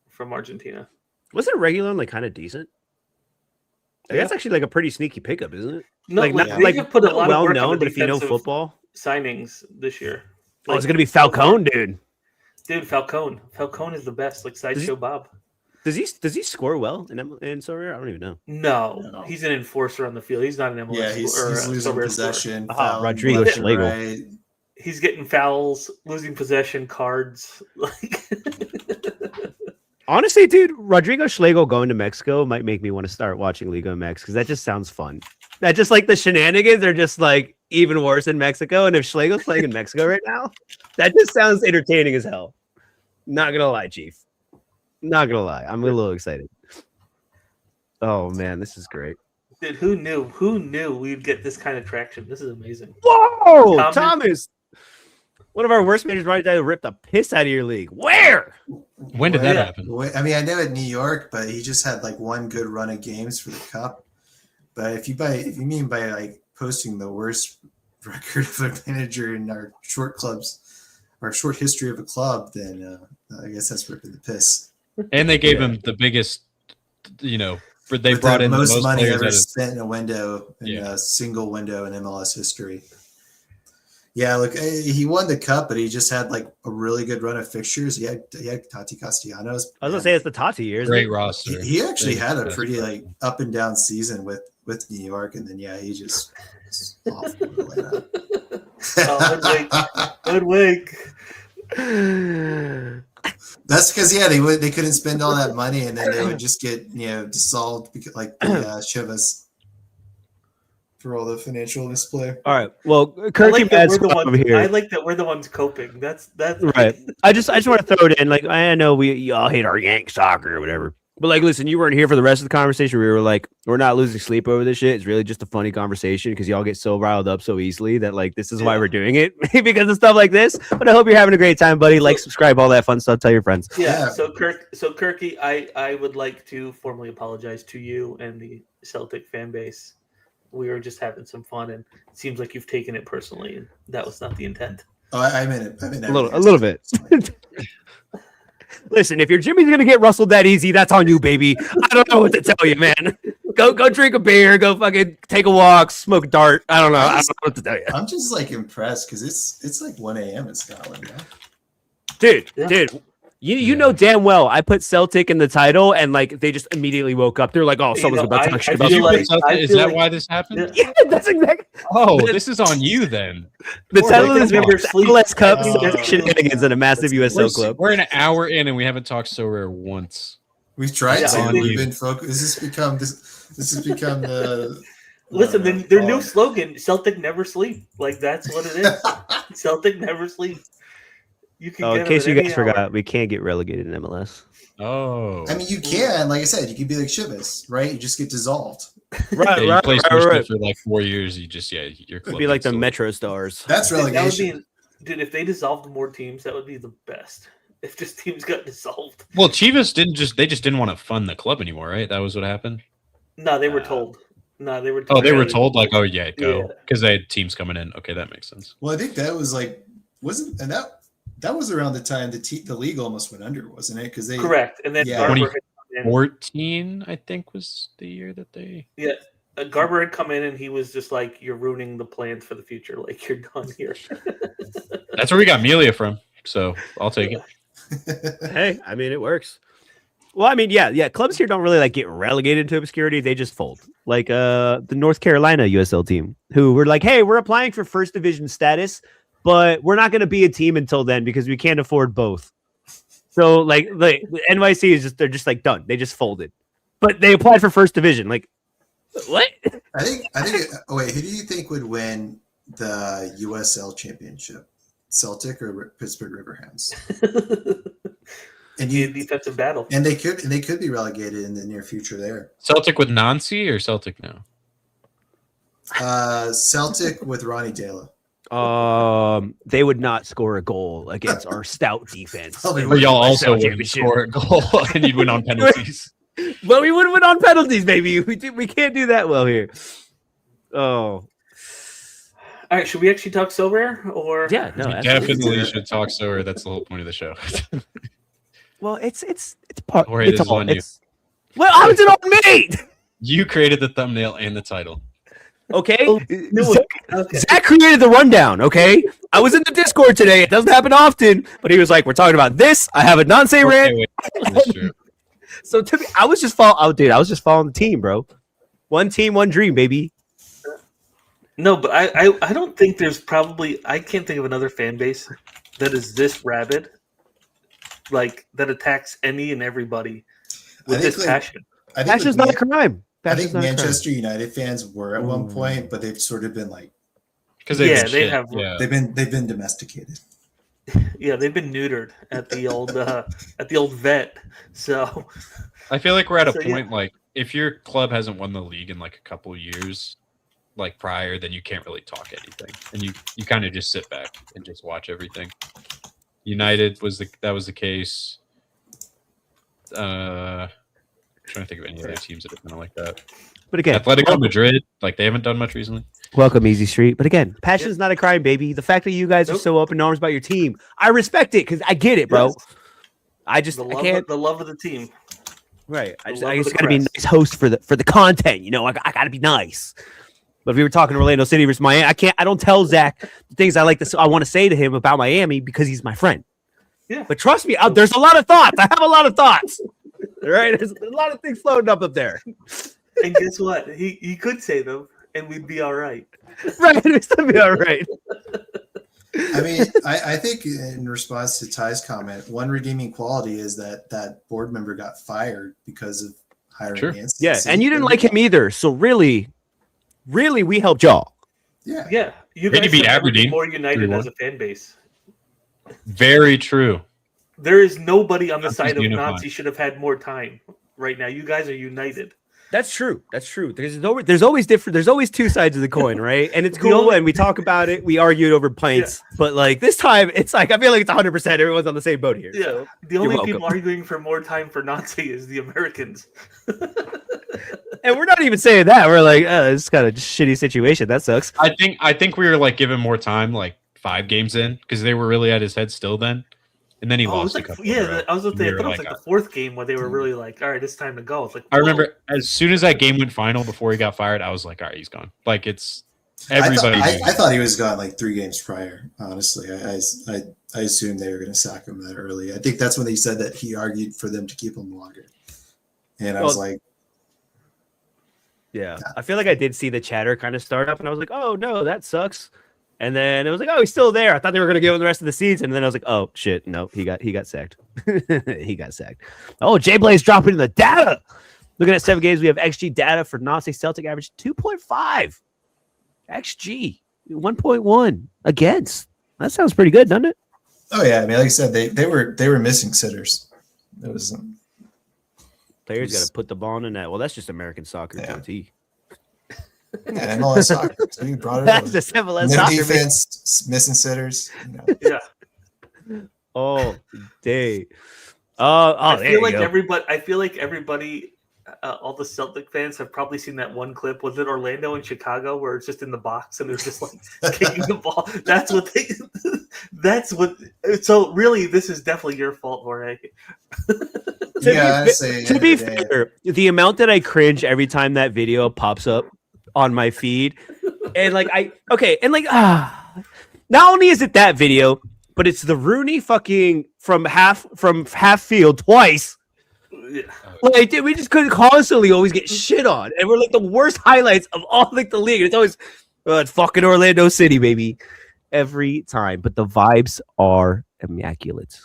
from Argentina. Wasn't Regulon kind of decent? Yeah. That's actually a pretty sneaky pickup, isn't it? No, Like, not- they like, have put a Not lot well of work known, on but if you know defensive football, signings this year. it's gonna be Falcone, dude. Dude, Falcone. Falcone is the best. Like Sideshow Bob. Does he score well in Sorare? I don't even know. No, he's an enforcer on the field. He's not an MLS. Yeah, he's or a losing Sorare possession. Ah, fouling Rodrigo left and Schlegel. right. scorer. He's getting fouls, losing possession, cards. Like, Honestly, dude, Rodrigo Schlegel going to Mexico might make me want to start watching Liga MX because that just sounds fun. That just the Shenanigans are just even worse in Mexico. And if Schlegel's playing in Mexico right now, that just sounds entertaining as hell. Not gonna lie, Chief. Not gonna lie. I'm a little excited. Oh man, this is great. dude, who knew? Who knew we'd get this kind of traction? This is amazing. Whoa, Thomas! One of our worst managers right there ripped the piss out of your league. Where? When did that happen? I mean, I know at New York, but he just had one good run of games for the cup. But if you mean by posting the worst record of a manager in our short history of a club, then I guess that's ripping the piss. And they gave him the biggest, they With brought the in most the most money players ever out of- spent in a window, in Yeah. a single window in MLS history. Yeah, look, he won the cup, but he just had like a really good run of fixtures. He had Tati Castellanos. I was gonna say it's the Tati years. Great roster. He actually Great had a roster. pretty like up and down season with New York, and then he just was off with Atlanta. Good week. That's because they couldn't spend all that money, and then they would just get dissolved because like the Chivas for all the financial display. All right. Well, I Kirky like that Mad's we're the ones. over here. I like that we're the ones coping. That's Right. I just want to throw it in. Like, I know y'all hate our Yank soccer or whatever, but like, listen, you weren't here for the rest of the conversation. We were like, we're not losing sleep over this shit. It's really just a funny conversation because y'all get so riled up so easily that like this is why we're doing it because of stuff like this. But I hope you're having a great time, buddy. Like, subscribe, all that fun stuff. Tell your friends. Yeah. So Kirky, I would like to formally apologize to you and the Celtic fan base. We were just having some fun, and it seems like you've taken it personally, and that was not the intent. Oh, I meant it. A little bit. Listen, if your Jimmy's gonna get rustled that easy, that's on you, baby. I don't know what to tell you, man. Go drink a beer. Go fucking take a walk. Smoke a dart. I don't know what to tell you. I'm just like impressed because it's like 1 a.m. in Scotland, man. Dude. You know damn well I put Celtic in the title and like they just immediately woke up. They're like, oh, someone's about to talk shit about Is that why this happened? Yeah, that's exactly. Oh, this is on you then. The title of this like video is MLS Cup Shenanigans and a massive USL club. We're an hour in and we haven't talked so rare once. We've tried Yeah, to. on We've you. been focused. This has become the. Listen, their new slogan: "Celtic never sleep." Like that's what it is. Celtic never sleep. You can. In case you guys forgot, we can't get relegated in MLS. Oh. I mean, you can, like I said, you could be like Chivas, right? You just get dissolved. Right, You play Sports right. for like 4 years. You just you're. It'd be like the Metro Stars. That's That would relegation. be, dude. If they dissolved more teams, that would be the best. If just teams got dissolved. Well, Chivas didn't want to fund the club anymore, right? That was what happened. No, they were told. No, they were. Told Oh, they were told like, oh yeah, go Yeah. because they had teams coming in. Okay, that makes sense. Well, I think that was like that was around the time the league almost went under, wasn't it? Because they Correct, and then Yeah. Garber had come in. 14, I think, was the year that they. Yeah, Garber had come in, and he was just like, "You're ruining the plans for the future. Like you're done here." That's where we got Melia from. So I'll take it. Hey, I mean, it works. Well, I mean, yeah. Clubs here don't really like get relegated to obscurity. They just fold. Like the North Carolina USL team, who were like, hey, we're applying for first division status, but we're not going to be a team until then because we can't afford both. So like the NYC is they're just like done. They just folded, but they applied for first division. Like what? I think. Wait, who do you think would win the USL championship? Celtic or Pittsburgh Riverhounds? And The defensive battle. and they could be relegated in the near future there. Celtic with Nancy or Celtic now? Celtic with Ronnie Dela. They would not score a goal against our stout defense. Oh, they Or y'all also wouldn't championship. score a goal and you'd win on penalties. But we would win on penalties, baby. We can't do that well here. Oh, All right, should we actually talk so rare or? yeah, no, We absolutely. definitely should talk so. Or that's the whole point of the show. Well, it's part. Or it It's is all. on you. It's well, how is it on me? You created the thumbnail and the title. Okay, Oh, no, okay. Zach created the rundown. Okay, I was in the Discord today. It doesn't happen often, but he was like, "We're talking about this. I have a non-say rant." Okay, wait, that's true. So to me, I was just following the team, bro. One team, one dream, baby. No, but I don't think there's probably I can't think of another fan base that is this rabid, like that attacks any and everybody with I this think, passion. I think, Passion's not a crime. I Passion's think not a crime. Manchester United fans were at one Ooh. point, but they've sort of been like Because Yeah, they have- they've been domesticated. Yeah, they've been neutered at the old vet. So I feel like we're at a So, yeah. point like if your club hasn't won the league in like a couple of years, like prior, then you can't really talk anything, and you kind of just sit back and just watch everything. United was the case. Trying to think of any other teams that have been like that. But again, Atletico Madrid, like they haven't done much recently. welcome, Easy Street. But again, passion's not a crime, baby. The fact that you guys are Nope. so open arms about your team, I respect it because I get it, bro. Yes. I just I can't. the love of the team. Right. I the just love of I just the gotta be a crest. nice host for the content. You know, I gotta be nice. But if we were talking Orlando City versus Miami, I don't tell Zach the things I want to say to him about Miami because he's my friend. Yeah. But trust me, there's a lot of thoughts. I have a lot of thoughts. All right, there's a lot of things floating up there. And guess what? He could say them, and we'd be all right. Right, we'd still be all right. I mean, I think in response to Ty's comment, one redeeming quality is that board member got fired because of hiring Nancy. Yeah, and you didn't like him either. So really, we helped y'all. Yeah. Yeah. You Maybe guys beat are Aberdeen more united 3-1. as a fan base. Very true. There is nobody on the That's side of unified. Nazi should have had more time right now. You guys are united. That's true. There's always two sides of the coin, right? And it's cool, and we talk about it. We argued over pints, but like this time, it's like I feel like it's 100%. Everyone's on the same boat here. Yeah. So The only welcome. people arguing for more time for Nazi is the Americans. And we're not even saying that. We're like, it's kind of a shitty situation. That sucks. I think we were like giving more time, like 5 games in, because they were really at his head still then, and then he Oh, it was lost a like, couple. yeah, I was and there. I we thought were it was like the 4th game where they were really like, all right, it's time to go. It's like I remember as soon as that game went final before he got fired, I was like, all right, he's gone. Like it's everybody. I thought he was gone like 3 games prior. Honestly, I assumed they were going to sack him that early. I think that's when they said that he argued for them to keep him longer, and I was like, yeah, I feel like I did see the chatter kind of start up, and I was like, oh no, that sucks. And then it was like, oh, he's still there. I thought they were going to give him the rest of the season. And then I was like, oh shit, no, he got sacked. He got sacked. Oh, Jay Blaze dropping the data. Looking at 7 games, we have XG data for Nazi Celtic average 2.5. XG 1.1 against. That sounds pretty good, doesn't it? oh yeah. I mean, like I said, they were missing sitters. It was Players got to put the ball in the net. Well, that's just American soccer, Yeah. JT. yeah, MLS soccer. So you brought it That's over. just MLS No soccer. Man. defense, missing sitters. You know. yeah. Oh, day. I there feel you like go. I feel like everybody, all the Celtic fans have probably seen that one clip. Was it Orlando and Chicago where it's just in the box and they're just like kicking the ball? That's what they. That's what. So really, this is definitely your fault, Jorge. To be fair, the amount that I cringe every time that video pops up on my feed, and like not only is it that video, but it's the Rooney fucking from half field twice. Yeah. Like, dude, we just couldn't constantly always get shit on, and we're like the worst highlights of all like the league. And it's always it's fucking Orlando City, baby, every time. But the vibes are immaculate.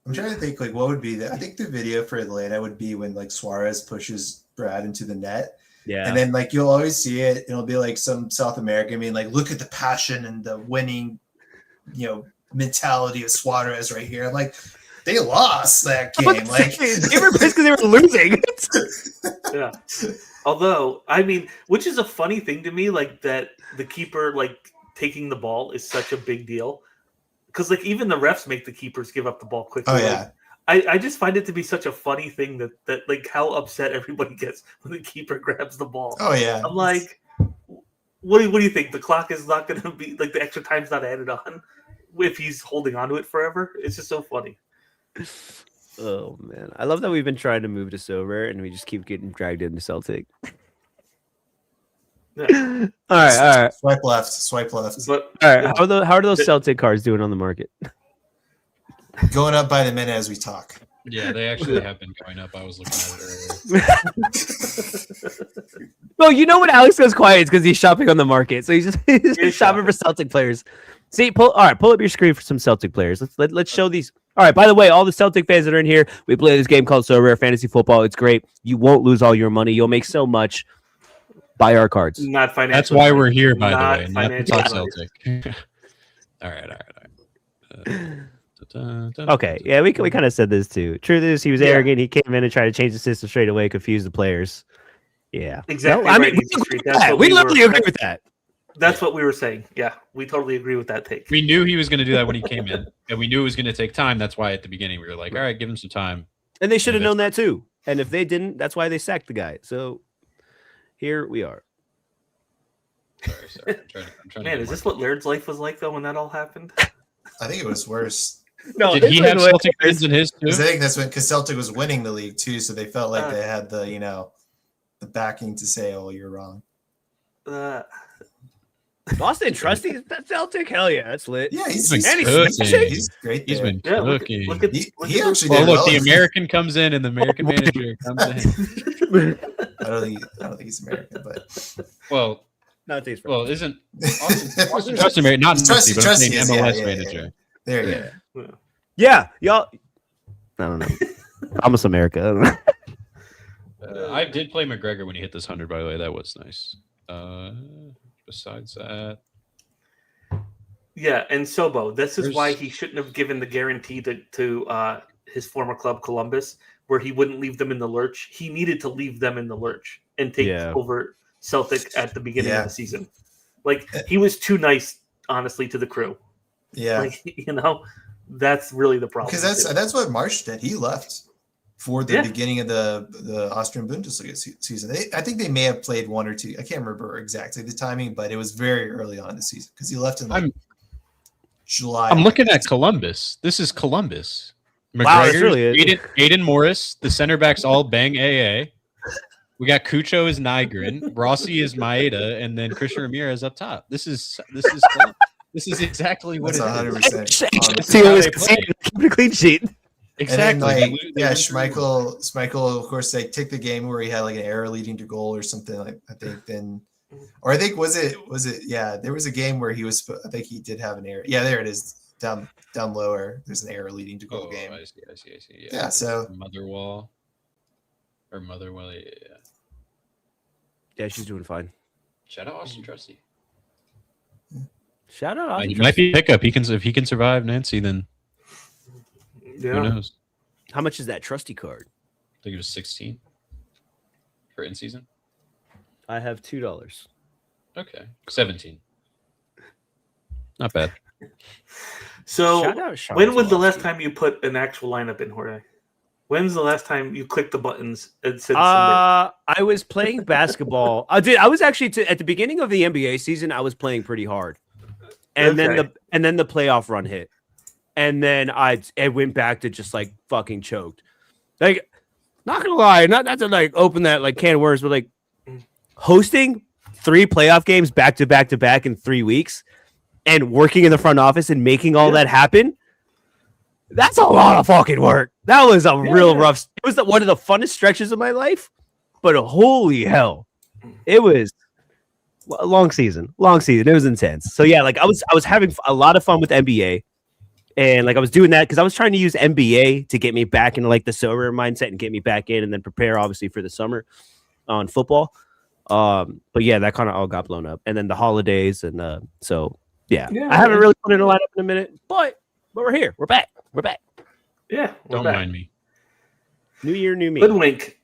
I'm trying to think like what would be I think the video for Atlanta would be when like Suarez pushes Brad into the net. Yeah. And then like you'll always see it. It'll be like some South American being like, look at the passion and the winning, mentality of Suarez right here. I'm like, they lost that game. Like they were pissed because they were losing. Yeah. Although, I mean, which is a funny thing to me, like that the keeper like taking the ball is such a big deal. Because like even the refs make the keepers give up the ball quickly. Oh yeah. I just find it to be such a funny thing that like how upset everybody gets when the keeper grabs the ball. Oh yeah. I'm like, what do you think? The clock is not going to be like the extra time's not added on if he's holding on to it forever. It's just so funny. Oh man, I love that we've been trying to move to sober and we just keep getting dragged into Celtic. Yeah. All right. Swipe left. But All right. How are those Celtic cards doing on the market? Going up by the minute as we talk. Yeah, they actually have been going up. I was looking at it earlier. Well, you know when Alex goes quiet, it's because he's shopping on the market. So he's just shopping for Celtic players. See, pull up your screen for some Celtic players. Let's show these. All right. By the way, all the Celtic fans that are in here, we play this game called SoRare Fantasy Football. It's great. You won't lose all your money. You'll make so much. Buy our cards. not financial. That's why we're here, by Not the way. Not to talk financial Celtic. All right. Okay, yeah, we kind of said this too. Truth is, he was arrogant. He came in and tried to change the system straight away, confuse the players. Yeah, Exactly. No, I right, mean, Easy Street. That's what we were- literally agree with that. That's what we were saying. Yeah, we totally agree with that take. We knew he was going to do that when he came in, and we knew it was going to take time. That's why at the beginning we were like, all right, give him some time. And they should have known that too. And if they didn't, that's why they sacked the guy. So here we are. Sorry. I'm trying Man, to is this what Laird's life was like though when that all happened? I think it was worse. No, Did he have Celtic fans in his too? I think that's because Celtic was winning the league too, so they felt like they had the the backing to say, "Oh, you're wrong." Austin Trusty, that's Celtic. Hell yeah, that's lit. Yeah, He's he's been and cooking. he's great. He's there. been Yeah, cooking. look at He look at actually Oh, did look, well. the American comes in and the American manager comes in. I don't think he's American, but Well, No, it's isn't Austin Trusty American? Not Trusty, Trusty, but I'm saying is, MLS yeah. manager. There you go. Yeah, y'all. I don't know. Almost America. I don't know. I did play McGregor when he hit this 100. By the way, that was nice. Besides that, Yeah, and Sobo, this is There's- why he shouldn't have given the guarantee to his former club Columbus, where he wouldn't leave them in the lurch. He needed to leave them in the lurch and take over Celtic at the beginning of the season. Like, he was too nice, honestly, to the crew. Yeah, Like, that's really the problem. because that's what Marsh did. He left for the beginning of the Austrian Bundesliga season. I think they may have played one or two. I can't remember exactly the timing, but it was very early on in the season because he left in July. I'm looking at Columbus. This is Columbus. McGregor, Wow, that's really it. Aiden Morris. The center backs all bang AA. We got Cucho is Nygren, Rossi is Maeda, and then Christian Ramirez up top. This is Columbus. This is exactly what That's it is. 100%. See what was keep a clean sheet. Exactly. And then, Schmeichel, of course, they took the game where he had like an error leading to goal or something. Like I think was it? Yeah, there was a game where I think he did have an error. Yeah, there it is. Down lower. There's an error leading to goal game. I see. Yeah, so Motherwell. Yeah. Yeah, she's doing fine. Shout out Austin Trusty. Shout out. He might be a pickup. If he can survive Nancy, then Yeah. who knows? How much is that trusty card? I think it was 16 for in season. I have $2. Okay, 17. Not bad. So, Shout out Sean when was the Zalowski. last time you put an actual lineup in, Jorge? When's the last time you clicked the buttons and said submit? I was playing basketball. I was actually at the beginning of the NBA season. I was playing pretty hard, and then the playoff run hit, and then I went back to just like fucking choked. Like, not gonna lie, not to like open that like can of worms, but like hosting 3 playoff games back to back to back in 3 weeks, and working in the front office and making all that happen. That's a lot of fucking work. That was a real rough. It was one of the funnest stretches of my life, but holy hell, it was a long season. It was intense. So yeah, like I was having a lot of fun with NBA, and like I was doing that because I was trying to use NBA to get me back into like the sober mindset and get me back in, and then prepare obviously for the summer on football. But yeah, that kind of all got blown up, and then the holidays, and so yeah, I haven't really put in a lineup in a minute, but we're here. We're back. Yeah, Don't mind me. New year, new me. Hoodwink.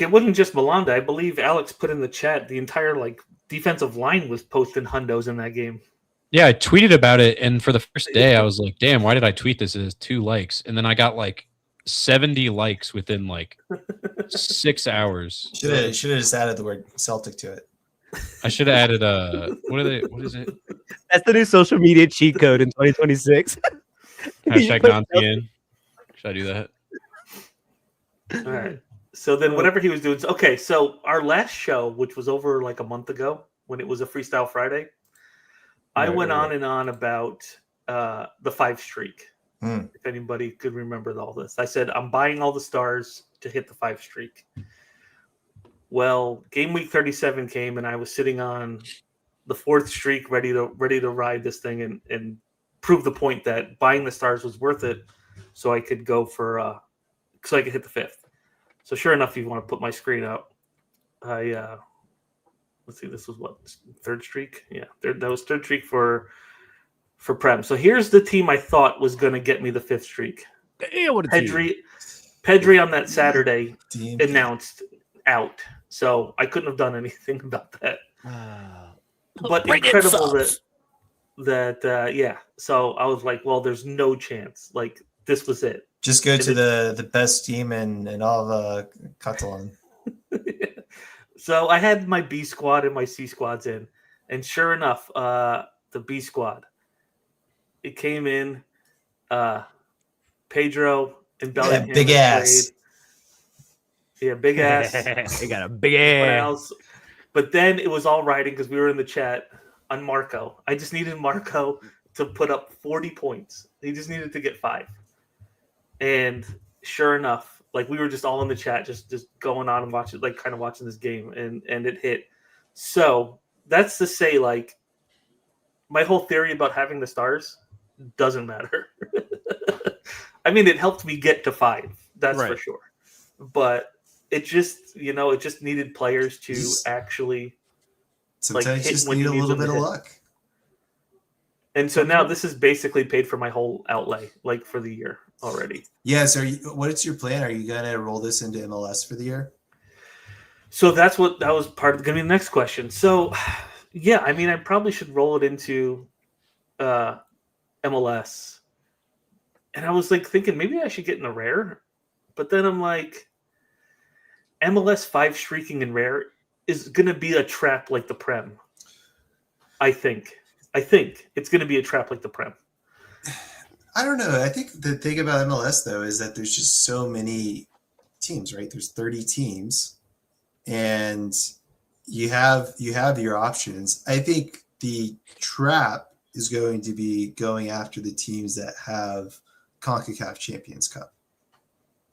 It wasn't just Malanda. I believe Alex put in the chat the entire like defensive line was posting hundos in that game. Yeah, I tweeted about it, and for the first day, I was like, "Damn, why did I tweet this?" It has 2 likes, and then I got like 70 likes within like 6 hours. should have just added the word Celtic to it. I should have added what is it? That's the new social media cheat code in 2026. Hashtag non-PN. Should I do that? All right. So then whatever he was doing. Okay, so our last show, which was over like a month ago when it was a Freestyle Friday, I went on and on about the 5 streak. If anybody could remember all this. I said, I'm buying all the stars to hit the 5 streak. Well, game week 37 came and I was sitting on the 4th streak ready to ride this thing and prove the point that buying the stars was worth it so I could go for so I could hit the 5th. So sure enough, if you want to put my screen up, let's see, this was what, 3rd streak? Yeah, that was 3rd streak for Prem. So here's the team I thought was going to get me the 5th streak. Yeah, what a team. Pedri on that Saturday announced out. So I couldn't have done anything about that. But incredible that yeah. So I was like, well, there's no chance. Like, this was it. Just go to the best team in all of Catalan. So I had my B squad and my C squads in, and sure enough, the B squad, it came in. Pedro and Bellingham. Yeah, big ass. Yeah, big ass. They got a big ass. But then it was all riding because we were in the chat. on Marco. I just needed Marco to put up 40 points. He just needed to get 5. And sure enough, like we were just all in the chat, just going on and watching, like kind of watching this game, and it hit. So that's to say, like, my whole theory about having the stars doesn't matter. I mean, it helped me get to 5. That's for sure. But it just, it just needed players to actually sometimes just need a little bit of luck. And so now this is basically paid for my whole outlay, like for the year already. Yeah. So what's your plan? Are you gonna roll this into MLS for the year? So that was part of going to be the next question. So, yeah, I mean, I probably should roll it into MLS. And I was like thinking maybe I should get in a rare, but then I'm like, MLS 5 streaking in rare is going to be a trap like the Prem. I think it's going to be a trap like the Prem. I don't know. I think the thing about MLS though is that there's just so many teams, right? There's 30 teams, and you have your options. I think the trap is going to be going after the teams that have CONCACAF Champions Cup.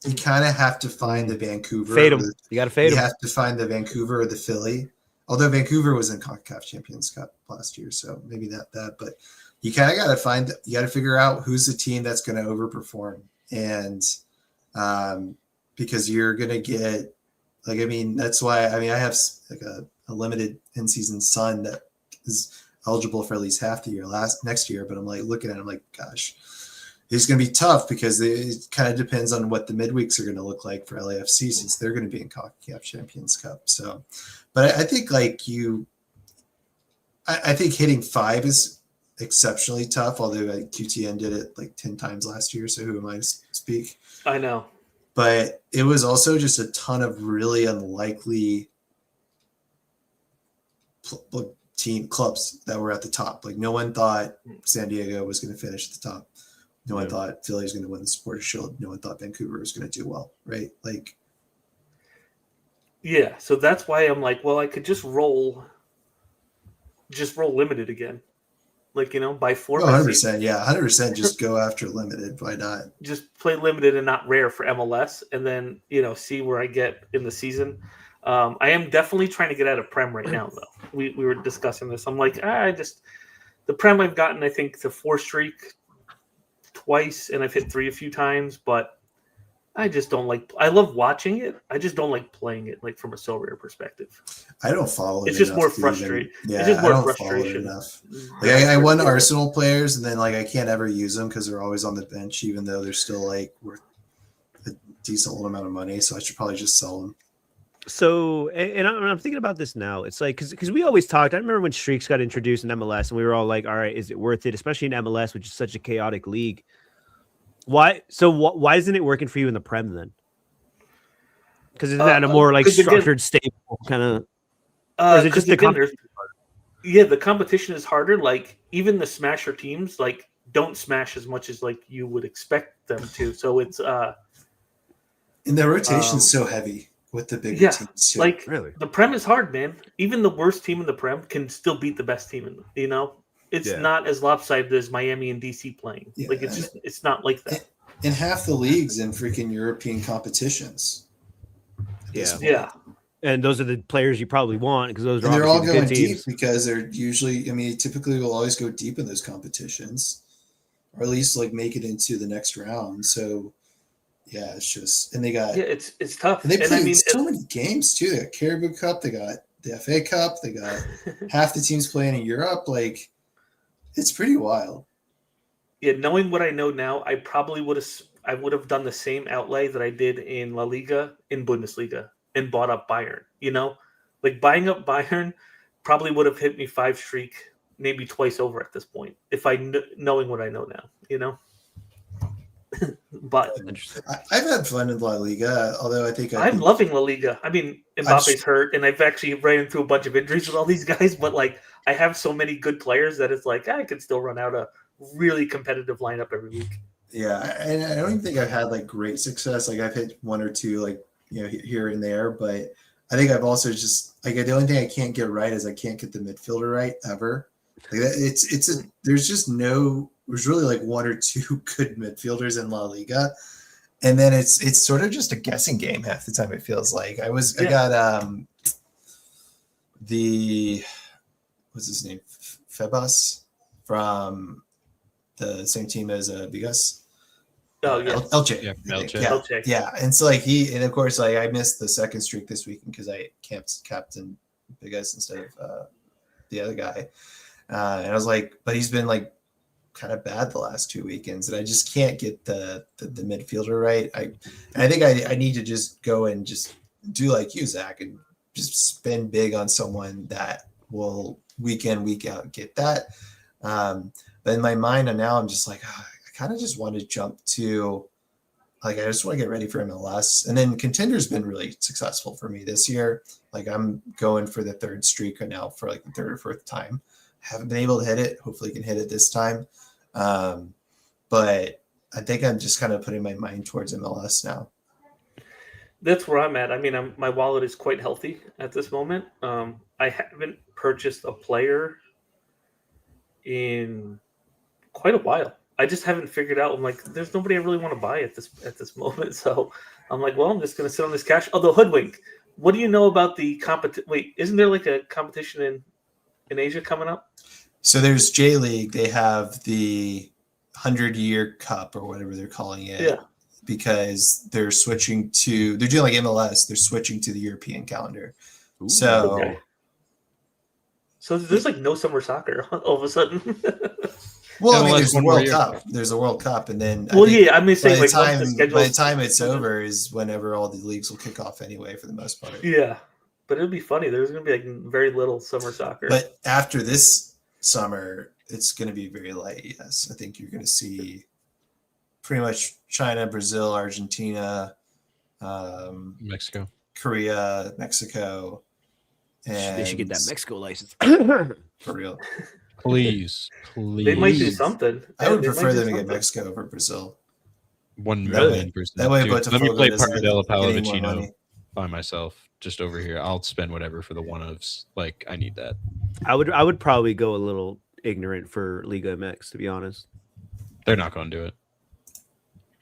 You kind of have to find the Vancouver. Fade them. You got to fade them. You have to find the Vancouver or the Philly. Although Vancouver was in CONCACAF Champions Cup last year, so maybe that. But you kind of got to figure out who's the team that's going to overperform, and because you're going to get, like, I mean, that's why, I mean, I have like a limited in-season son that is eligible for at least half the year next year, but I'm like looking at it, I'm like, gosh, it's going to be tough because it kind of depends on what the midweeks are going to look like for LAFC since they're going to be in CONCACAF Champions Cup. So, but I think I think hitting 5 is exceptionally tough, although QTN did it like 10 times last year. So who am I to speak? I know. But it was also just a ton of really unlikely clubs that were at the top. Like no one thought San Diego was going to finish at the top. No one thought Philly was going to win the Supporters Shield. No one thought Vancouver was going to do well, right? Like, yeah. So that's why I'm like, well, I could just roll limited again. Like, buy 4. 100%. Yeah, 100%. Just go after limited. Why not? Just play limited and not rare for MLS, and then see where I get in the season. I am definitely trying to get out of Prem right now, though. We were discussing this. I'm like, the Prem I've gotten, I think, to 4 streak twice, and I've hit 3 a few times, but I just don't like. I love watching it. I just don't like playing it, like from a Sorare perspective. I don't follow it. It's just more frustrating. Yeah, it's just more I don't frustration. Follow it enough. Like I won Arsenal players, and then like I can't ever use them because they're always on the bench, even though they're still like worth a decent little amount of money. So I should probably just sell them. So, and I'm thinking about this now. It's like because we always talked. I remember when streaks got introduced in MLS, and we were all like, "All right, is it worth it?" Especially in MLS, which is such a chaotic league. Why? So why isn't it working for you in the Prem then? Because isn't that a more like structured, stable kind of? Or is it just the competition? Yeah, the competition is harder. Like even the smasher teams like don't smash as much as like you would expect them to. So it's and the rotation's so heavy with the bigger teams too. Like really? The Prem is hard, man. Even the worst team in the Prem can still beat the best team in It's not as lopsided as Miami and DC playing. Yeah. Like it's not like that. And half the leagues in freaking European competitions. Yeah. And those are the players you probably want because those are they're all going deep because they're usually. I mean, typically will always go deep in those competitions, or at least like make it into the next round. So, yeah, it's just and they got it's tough. And they play so many games too. They got Caribou Cup. They got the FA Cup. They got half the teams playing in Europe. Like. It's pretty wild. Yeah, knowing what I know now, I would have done the same outlay that I did in La Liga in Bundesliga and bought up Bayern. Like buying up Bayern probably would have hit me 5 streak maybe twice over at this point if knowing what I know now. But I've had fun in La Liga, although I think I'm loving La Liga. I mean, Mbappe's hurt, and I've actually ran through a bunch of injuries with all these guys, but like I have so many good players that it's like I could still run out a really competitive lineup every week. Yeah, and I don't even think I've had like great success. Like I've hit 1 or 2 like here and there, but I think I've also just like the only thing I can't get right is I can't get the midfielder right ever. There's really like one or two good midfielders in La Liga, and then it's sort of just a guessing game half the time. It feels like I got what's his name, Febas from the same team as Vigas. Oh yeah, Elche. Yeah. And so like and of course like I missed the second streak this weekend because I captain Vigas instead of the other guy, and I was like, but he's been like kind of bad the last 2 weekends, and I just can't get the midfielder right. I think I need to just go and just do like you, Zach, and just spend big on someone that will week in week out get that. But in my mind, and now I'm just like, I kind of just want to jump to, like, I just want to get ready for MLS. And then Contender's been really successful for me this year. Like, I'm going for the third streak right now for like the third or fourth time. Haven't been able to hit it. Hopefully can hit it this time. But I think I'm just kind of putting my mind towards MLS now. That's where I'm at. I mean, my wallet is quite healthy at this moment. I haven't purchased a player in quite a while. I just haven't figured out. I'm like, there's nobody I really want to buy at this moment. So I'm like, well, I'm just going to sit on this cash. Although Hoodwink, what do you know about the competition? Wait, isn't there like a competition in Asia coming up? So there's J League. They have the 100-year cup or whatever they're calling it. Yeah. Because they're doing like MLS. They're switching to the European calendar. Ooh, so, okay. So there's like no summer soccer all of a sudden. Well, I mean, there's the World Cup. There's a World Cup, and then I'm saying by the time it's over is whenever all the leagues will kick off anyway, for the most part. Yeah, but it'll be funny. There's going to be like very little summer soccer. But after this summer, it's going to be very light. Yes, I think you're going to see pretty much China, Brazil, Argentina, Mexico, Korea, Mexico, and they should get that Mexico license for real. Please. They might do something. I would prefer them to get Mexico over Brazil. 1 million percent. That way, let me play Paradela Palavicino Palavicino by myself, just over here. I'll spend whatever for the one-ofs. Like, I need that. I would probably go a little ignorant for Liga MX, to be honest. They're not going to do it.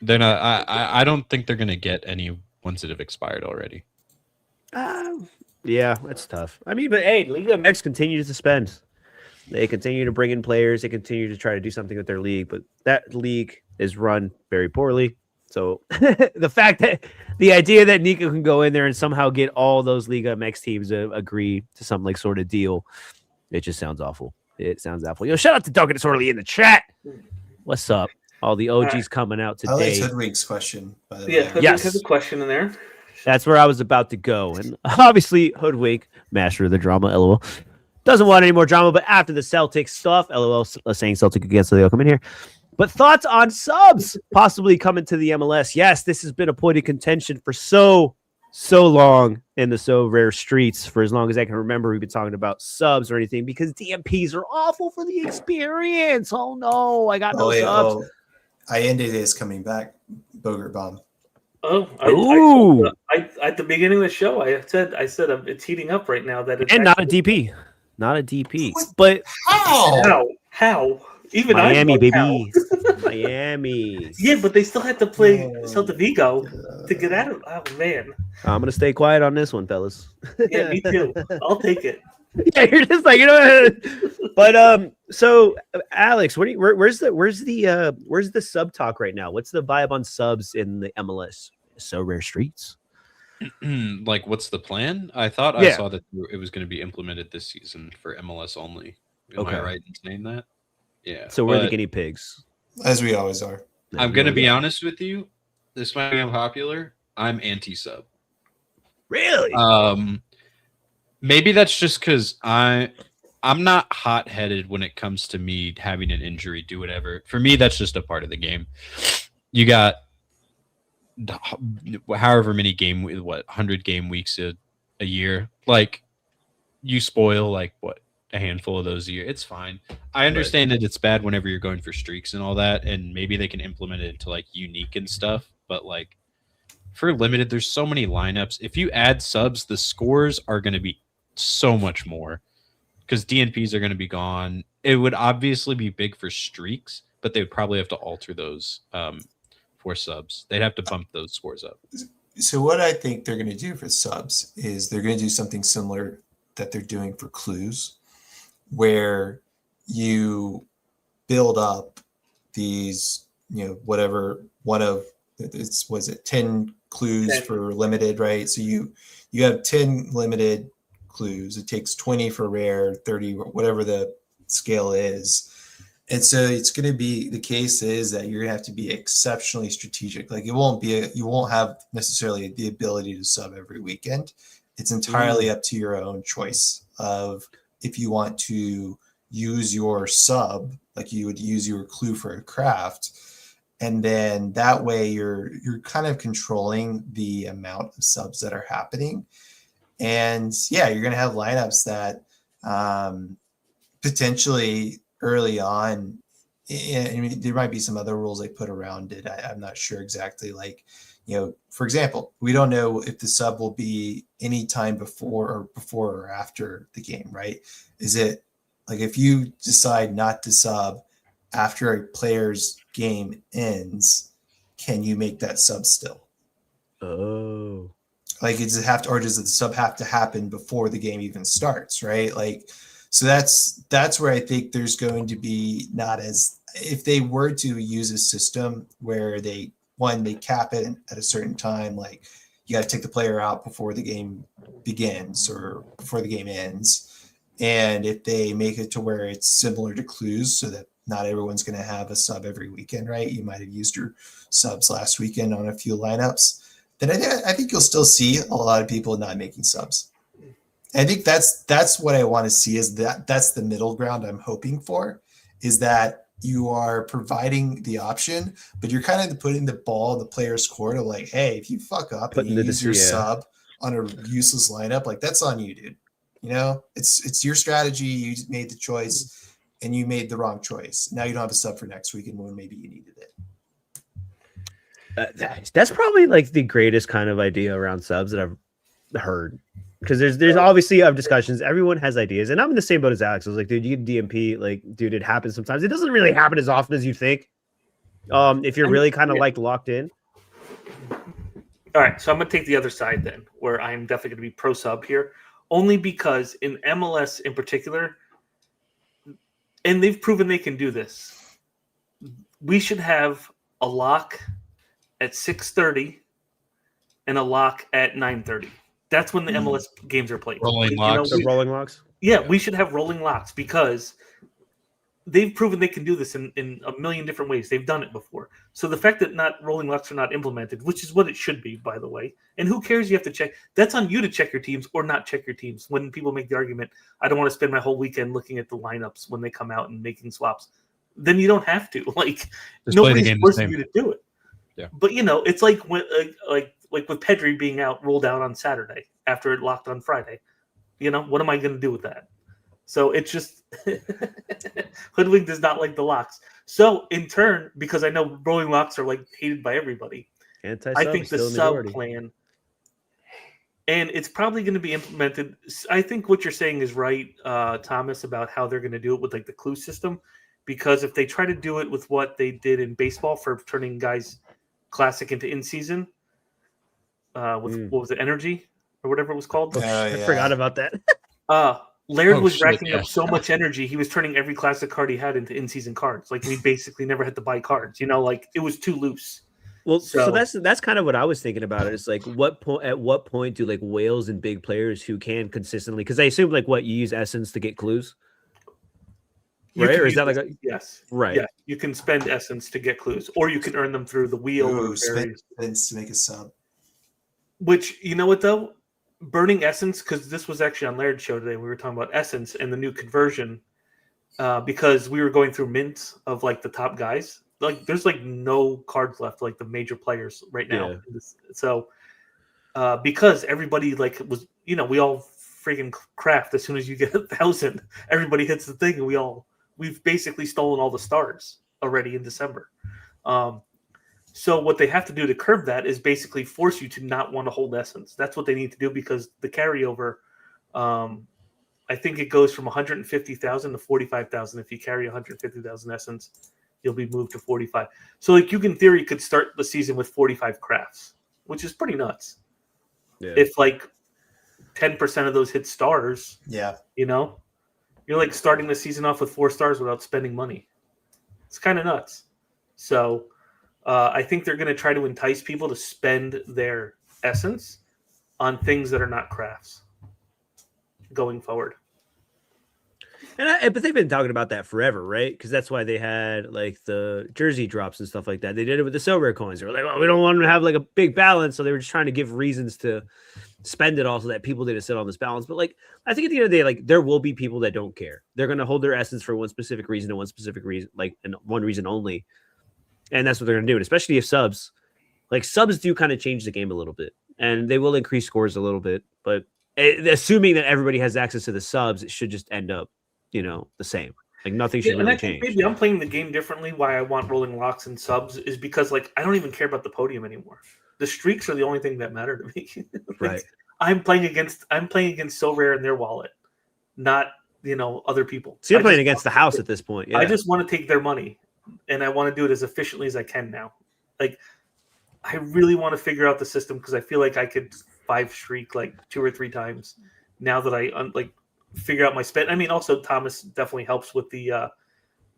They're not. I don't think they're going to get any ones that have expired already. Yeah, that's tough. I mean, but hey, Liga MX continues to spend. They continue to bring in players. They continue to try to do something with their league, but that league is run very poorly. So the fact that the idea that Nico can go in there and somehow get all those Liga MX teams to agree to some like sort of deal, it just sounds awful. It sounds awful. Yo, shout out to Duncan Disorderly in the chat. What's up? All the OGs coming out today. I like Hoodwink's question, by the way. Yeah, Hoodwink has a question in there. That's where I was about to go. And obviously, Hoodwink, master of the drama, LOL, doesn't want any more drama. But after the Celtic stuff, LOL saying Celtic again, so they'll come in here. But thoughts on subs possibly coming to the MLS? Yes, this has been a point of contention for so long in the So Rare streets. For as long as I can remember, we've been talking about subs or anything because DMPs are awful for the experience. Oh, no, I got no subs. Allende is coming back. Bogart bomb. Oh, I at the beginning of the show, I said it's heating up right now. That it's and not a DP, not a DP. But how? Even Miami, baby, how. Miami. Yeah, but they still had to play Celta Vigo to get out of. Oh man, I'm gonna stay quiet on this one, fellas. Yeah, me too. I'll take it. Yeah, you're just like, you know. But so Alex, where's the sub talk right now? What's the vibe on subs in the MLS? So Rare streets. Like, what's the plan? I thought I saw that it was going to be implemented this season for MLS only. Am I right in saying that? Yeah. So we're the guinea pigs, as we always are. I'm going to be honest with you. This might be unpopular. I'm anti-sub. Really? Maybe that's just because I'm not hot-headed when it comes to me having an injury, do whatever. For me, that's just a part of the game. You got however many 100 game weeks a year. Like, you spoil like a handful of those a year. It's fine. I understand that it's bad whenever you're going for streaks and all that, and maybe they can implement it into like unique and stuff. But like for limited, there's so many lineups. If you add subs, the scores are going to be so much more because DNPs are going to be gone. it would obviously be big for streaks, but they would probably have to alter those for subs. They'd have to bump those scores up. So what I think they're going to do for subs is they're going to do something similar that they're doing for clues, where you build up these, whatever one of it's, was it 10 clues 10. for limited, right? So you have 10 limited clues. It takes 20 for rare, 30, whatever the scale is. And so it's going to be, the case is that you're going to have to be exceptionally strategic. Like you won't have necessarily the ability to sub every weekend. It's entirely up to your own choice of if you want to use your sub, like you would use your clue for a craft. And then that way you're kind of controlling the amount of subs that are happening. And yeah, you're going to have lineups that potentially early on, I mean, there might be some other rules they put around it. I'm not sure exactly. Like, for example, we don't know if the sub will be any time before or after the game, right? Is it like if you decide not to sub after a player's game ends, can you make that sub still? Oh. Like, does it have to, or does the sub have to happen before the game even starts, right? Like, so that's where I think there's going to be not as, if they were to use a system where they cap it at a certain time, like you got to take the player out before the game begins or before the game ends. And if they make it to where it's similar to clues so that not everyone's going to have a sub every weekend, right? You might have used your subs last weekend on a few lineups. Then I think you'll still see a lot of people not making subs. I think that's what I want to see, is that's the middle ground I'm hoping for, is that you are providing the option, but you're kind of putting the ball in the player's court of like, hey, if you fuck up and you use your sub on a useless lineup, like that's on you, dude. It's your strategy. You made the choice and you made the wrong choice. Now you don't have a sub for next week and when maybe you needed it. That's probably like the greatest kind of idea around subs that I've heard, because there's obviously discussions. Everyone has ideas, and I'm in the same boat as Alex. I was like, dude, you get DMP, like, dude, it happens sometimes. It doesn't really happen as often as you think. If you're really kind of like locked in. All right, so I'm gonna take the other side then, where I'm definitely gonna be pro sub here, only because in MLS in particular, and they've proven they can do this. We should have a lock at 6:30 and a lock at 9:30. That's when the MLS games are played. Rolling locks. Rolling locks? Yeah, we should have rolling locks because they've proven they can do this in a million different ways. They've done it before. So the fact that not rolling locks are not implemented, which is what it should be, by the way, and who cares, you have to check. That's on you to check your teams or not check your teams. When people make the argument, I don't want to spend my whole weekend looking at the lineups when they come out and making swaps, then you don't have to. Like, nobody's forcing you to do it. Yeah. But, it's like when, like with Pedri being out, rolled out on Saturday after it locked on Friday. What am I going to do with that? So it's just Hoodwink does not like the locks. So in turn, because I know rolling locks are like hated by everybody, I think the sub plan, and it's probably going to be implemented. I think what you're saying is right, Thomas, about how they're going to do it with like the clue system, because if they try to do it with what they did in baseball for turning guys classic into in season, with what was it, energy or whatever it was called? I forgot about that. Laird was racking up so much energy, he was turning every classic card he had into in-season cards. Like, he basically never had to buy cards. Like, it was too loose. Well, so that's kind of what I was thinking about. It's like, at what point do like whales and big players who can consistently, because I assume like what you use essence to get clues, right? Or is that like yes, right? Yeah, you can spend essence to get clues, or you can earn them through the wheel. Ooh, spend essence to make a sub. Which, you know what though? Burning essence, because this was actually on Laird's show today. We were talking about essence and the new conversion, because we were going through mints of like the top guys. Like, there's like no cards left, like the major players right now. Yeah. So, because everybody like was, we all freaking craft as soon as you get 1,000, everybody hits the thing, and we've basically stolen all the stars already in December. So what they have to do to curb that is basically force you to not want to hold essence. That's what they need to do, because the carryover, I think it goes from 150,000 to 45,000. If you carry 150,000 essence, you'll be moved to 45. So like you in theory could start the season with 45 crafts, which is pretty nuts. Yeah. If like 10% of those hit stars, Yeah. you know, you're like starting the season off with 4 stars without spending money. It's kind of nuts. So I think they're going to try to entice people to spend their essence on things that are not crafts going forward. But they've been talking about that forever, right? Because that's why they had like the jersey drops and stuff like that. They did it with the SoRare coins. They were like, "Well, we don't want them to have like a big balance," so they were just trying to give reasons to spend it all so that people didn't sit on this balance. But like, I think at the end of the day, like there will be people that don't care. They're going to hold their essence for one specific reason and one specific reason, like and one reason only, and that's what they're going to do. And especially if subs do kind of change the game a little bit, and they will increase scores a little bit. But assuming that everybody has access to the subs, it should just end up, the same. Like nothing should really change. Maybe I'm playing the game differently. Why I want rolling locks and subs is because like I don't even care about the podium anymore. The streaks are the only thing that matter to me. Like, Right. I'm playing against SoRare in their wallet, not other people. So you're playing against the house at this point. Yeah. I just want to take their money, and I want to do it as efficiently as I can now. Like I really want to figure out the system because I feel like I could 5 streak like 2 or 3 times now that I figure out my spend. I mean, also Thomas definitely helps with the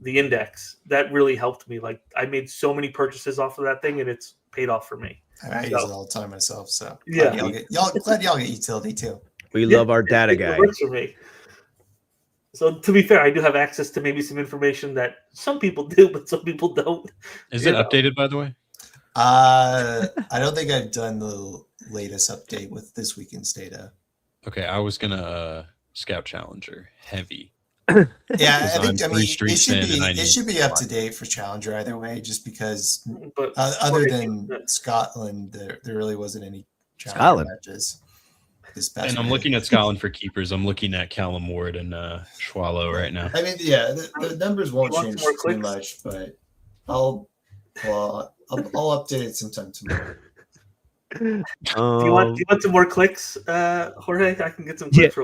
index. That really helped me. Like I made so many purchases off of that thing, and it's paid off for me. I use it all the time myself. So Yeah. glad y'all get utility too. We love our data guy. It works for me. So to be fair, I do have access to maybe some information that some people do, but some people don't. Is it updated, by the way? I don't think I've done the latest update with this weekend's data. Okay, I was gonna Scout Challenger heavy. Yeah, I I'm mean, 3 streaks in and I it need should be up to date for Challenger either way, just because But other than Scotland, there really wasn't any Challenger Scotland matches. This past And I'm week. looking at Scotland for keepers. I'm looking at Callum Ward and Schwallow right now. I mean, yeah, the numbers won't You want change some more too clicks? much, but I'll update it sometime tomorrow. do you want some more clicks, Jorge? I can get some clicks.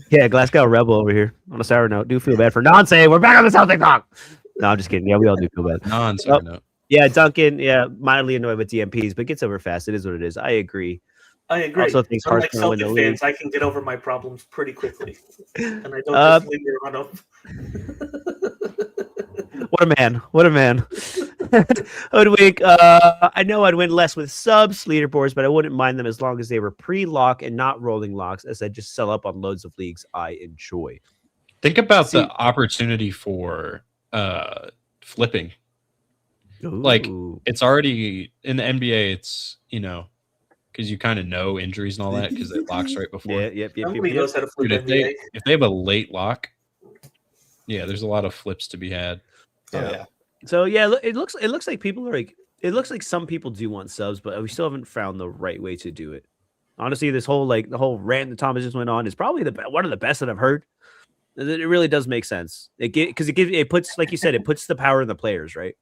Yeah, Glasgow Rebel over here. On a sour note, do feel bad for non-saying we're back on the Celtic talk. No, I'm just kidding. Yeah, we all do feel bad. Non-note. Yeah, Duncan. Yeah, mildly annoyed with DMPs, but gets over fast. It is what it is. I agree. Also thinks Unlike Celtic Hearthstone win the fans, I can get over my problems pretty quickly, and I don't just leave it on them. What a man. Hoodwink, I know I'd win less with subs leaderboards, but I wouldn't mind them as long as they were pre-lock and not rolling locks, as I just sell up on loads of leagues I enjoy. Think about the opportunity for flipping. Like Ooh. it's already in the NBA. It's because you kind of know injuries and all that because it locks right before. Yep. Nobody knows how to flip Dude, NBA. if they have a late lock, there's a lot of flips to be had. Yeah. So yeah, it looks like people are like, it looks like some people do want subs, but we still haven't found the right way to do it. Honestly, this whole the whole rant that Thomas just went on is probably one of the best that I've heard. It really does make sense. It puts, like you said, it puts the power in the players, right?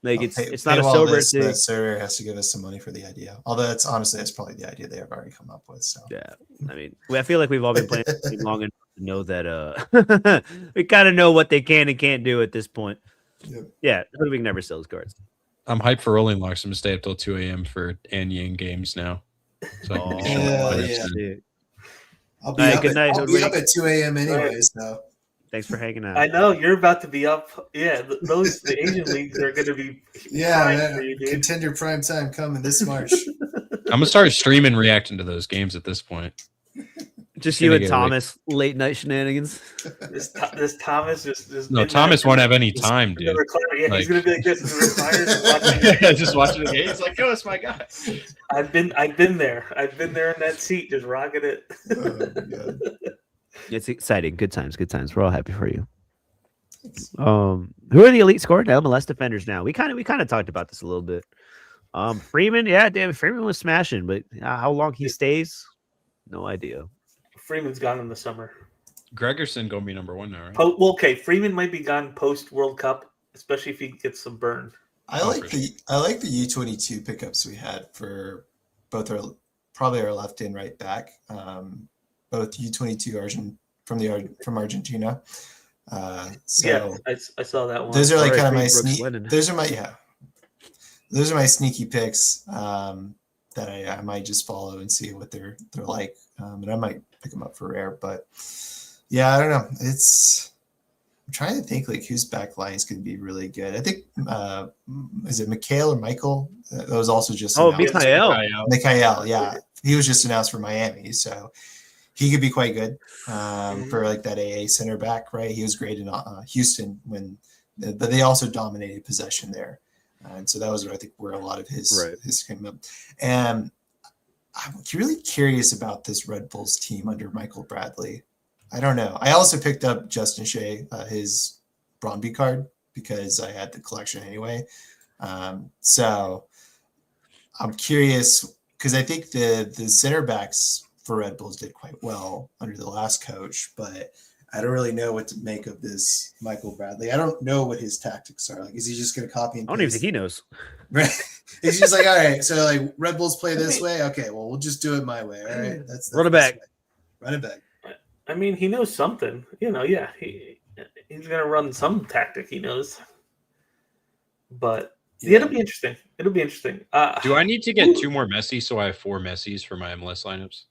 Like it's not a sober thing. The server has to give us some money for the idea. Although that's probably the idea they have already come up with. So yeah, I mean, I feel like we've all been playing long enough to know that we kind of know what they can and can't do at this point. Yep. Yeah, we can never sell his cards. I'm hyped for rolling locks. I'm gonna stay up till 2 a.m. for Anyang games now. So I can get Yeah. I'll be, All right, up, good night, I'll be up at 2 a.m. anyways. So Thanks for hanging out. I know you're about to be up. Yeah, the Asian leagues are going to be. yeah, for you, dude. contender prime time coming this March. I'm gonna start streaming, reacting to those games at this point. Just Gonna you and get Thomas, late night shenanigans. This Thomas just No, Thomas won't have any time, dude. Yeah, he's gonna be like this. Just watching the game. He's like, "Go, it's my guy." I've been there. I've been there in that seat, just rocking it. Oh, my God. It's exciting. Good times. We're all happy for you. Who are the elite scored MLS defenders now? We kind of talked about this a little bit. Freeman, damn, Freeman was smashing, but how long he stays, no idea. Freeman's gone in the summer. Gregerson gonna be number 1 now, right? Okay, Freeman might be gone post World Cup, especially if he gets some burn. I like the U22 pickups we had for both probably our left and right back. Both U22 from Argentina. So Yeah, I saw that one. those are like All right, kind of my Brooks sneak. Lennon. Those are my sneaky picks that I might just follow and see what they're like, and I might pick them up for rare. But yeah, I don't know. I'm trying to think like whose back line is going to be really good. I think is it Mikhail or Michael? That was also just announced. Mikhail, yeah, he was just announced for Miami, so he could be quite good for like that AA center back, right? He was great in Houston but they also dominated possession there. And so that was, I think, where a lot of his came up. And I'm really curious about this Red Bulls team under Michael Bradley. I don't know. I also picked up Justin Shea, his Brøndby card, because I had the collection anyway. So I'm curious because I think the center backs for Red Bulls did quite well under the last coach, but I don't really know what to make of this Michael Bradley. I don't know what his tactics are. Like, is he just going to copy and paste? I don't even think he knows. Right? Is he just like, all right, so like Red Bulls play this way? Okay, well, we'll just do it my way. All right, that's Run it back. Run it back. I mean, he knows something. Yeah, he's going to run some tactic. He knows, but yeah, it'll be interesting. Do I need to get 2 more Messi so I have 4 Messis for my MLS lineups?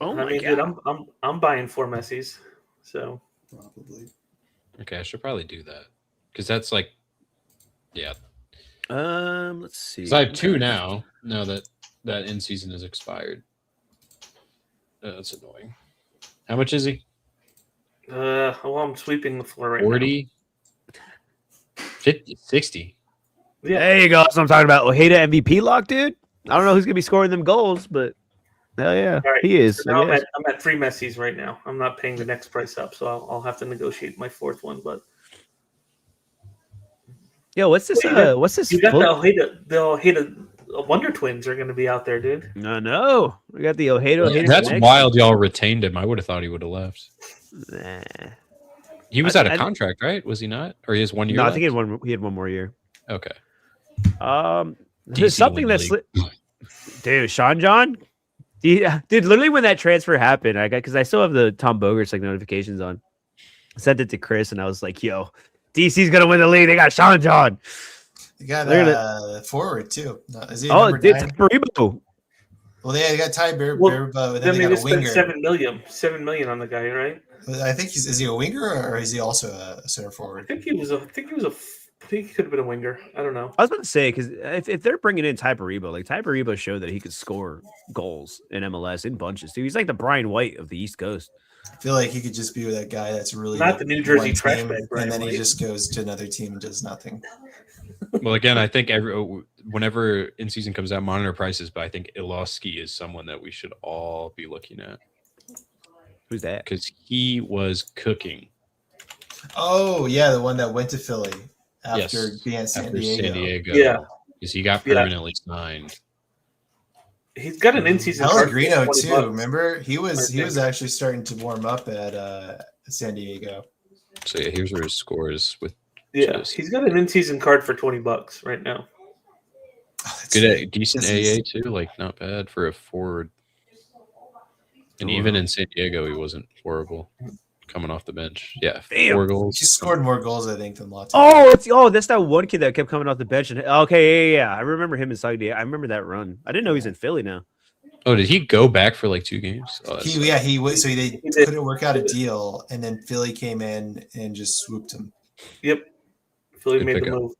Oh I my mean, god! dude, I'm buying 4 Messis. So Probably. Okay, I should probably do that because that's like, yeah. Let's see. Because I have 2 now. Now that in season is expired. That's annoying. How much is he? well, I'm sweeping the floor right 40, 50, 60. now. Yeah, There you go. That's what I'm talking about. Ojeda MVP lock, dude. I don't know who's gonna be scoring them goals, but hell yeah, all right. he is. So now I guess. I'm at 3 Messis right now. I'm not paying the next price up, so I'll have to negotiate my 4th one. But Yo, what's this? What's this? you got the Ojeda Wonder Twins are going to be out there, dude. No. We got the Ojeda. That's wild. Y'all retained him. I would have thought he would have left. Nah. He was out of contract, right? Was he not? Or he has 1 year? No, I left? think he had one more year. Okay. There's something that's dude, Sean John. Dude, literally when that transfer happened, because I still have the Tom Bogerts like notifications on. I sent it to Chris and I was like, "Yo, DC's gonna win the league. They got Sean John. They got forward too. Is he Oh, dude, Baribo. Well, they got Ty Baribo, Well, and then they got a winger. spent $7 million on the guy, right? I think is he a winger or is he also a center forward? I think he could have been a winger. I don't know. I was about to say because if they're bringing in Ty Baribo, like Ty Baribo showed that he could score goals in MLS in bunches too. He's like the Brian White of the East Coast. I feel like he could just be that guy that's really Not the New Jersey one trash team, bag, Brian and then White. he just goes to another team and does nothing. Well, again, I think whenever in season comes out, monitor prices, but I think Iloski is someone that we should all be looking at. Who's that? Because he was cooking. Oh yeah, the one that went to Philly after Yes, being at San after Diego. San Diego. Yeah. Because he got permanently signed. He's got an in-season card for Pellegrino $20. too. Remember, he was actually starting to warm up at San Diego. So yeah, here's where his scores with. Yeah, he's got an in-season card for $20 right now. Oh, Good, decent AA too. Like not bad for a forward. And even in San Diego, he wasn't horrible coming off the bench. Yeah, Damn. 4 goals. He scored more goals, I think, than Latte. That's that one kid that kept coming off the bench. And okay, yeah. I remember him in Saudi. I remember that run. I didn't know he's in Philly now. Oh, did he go back for like 2 games? Oh, He was. So they couldn't work out a deal, and then Philly came in and just swooped him. Yep, Philly Good made the pickup. move.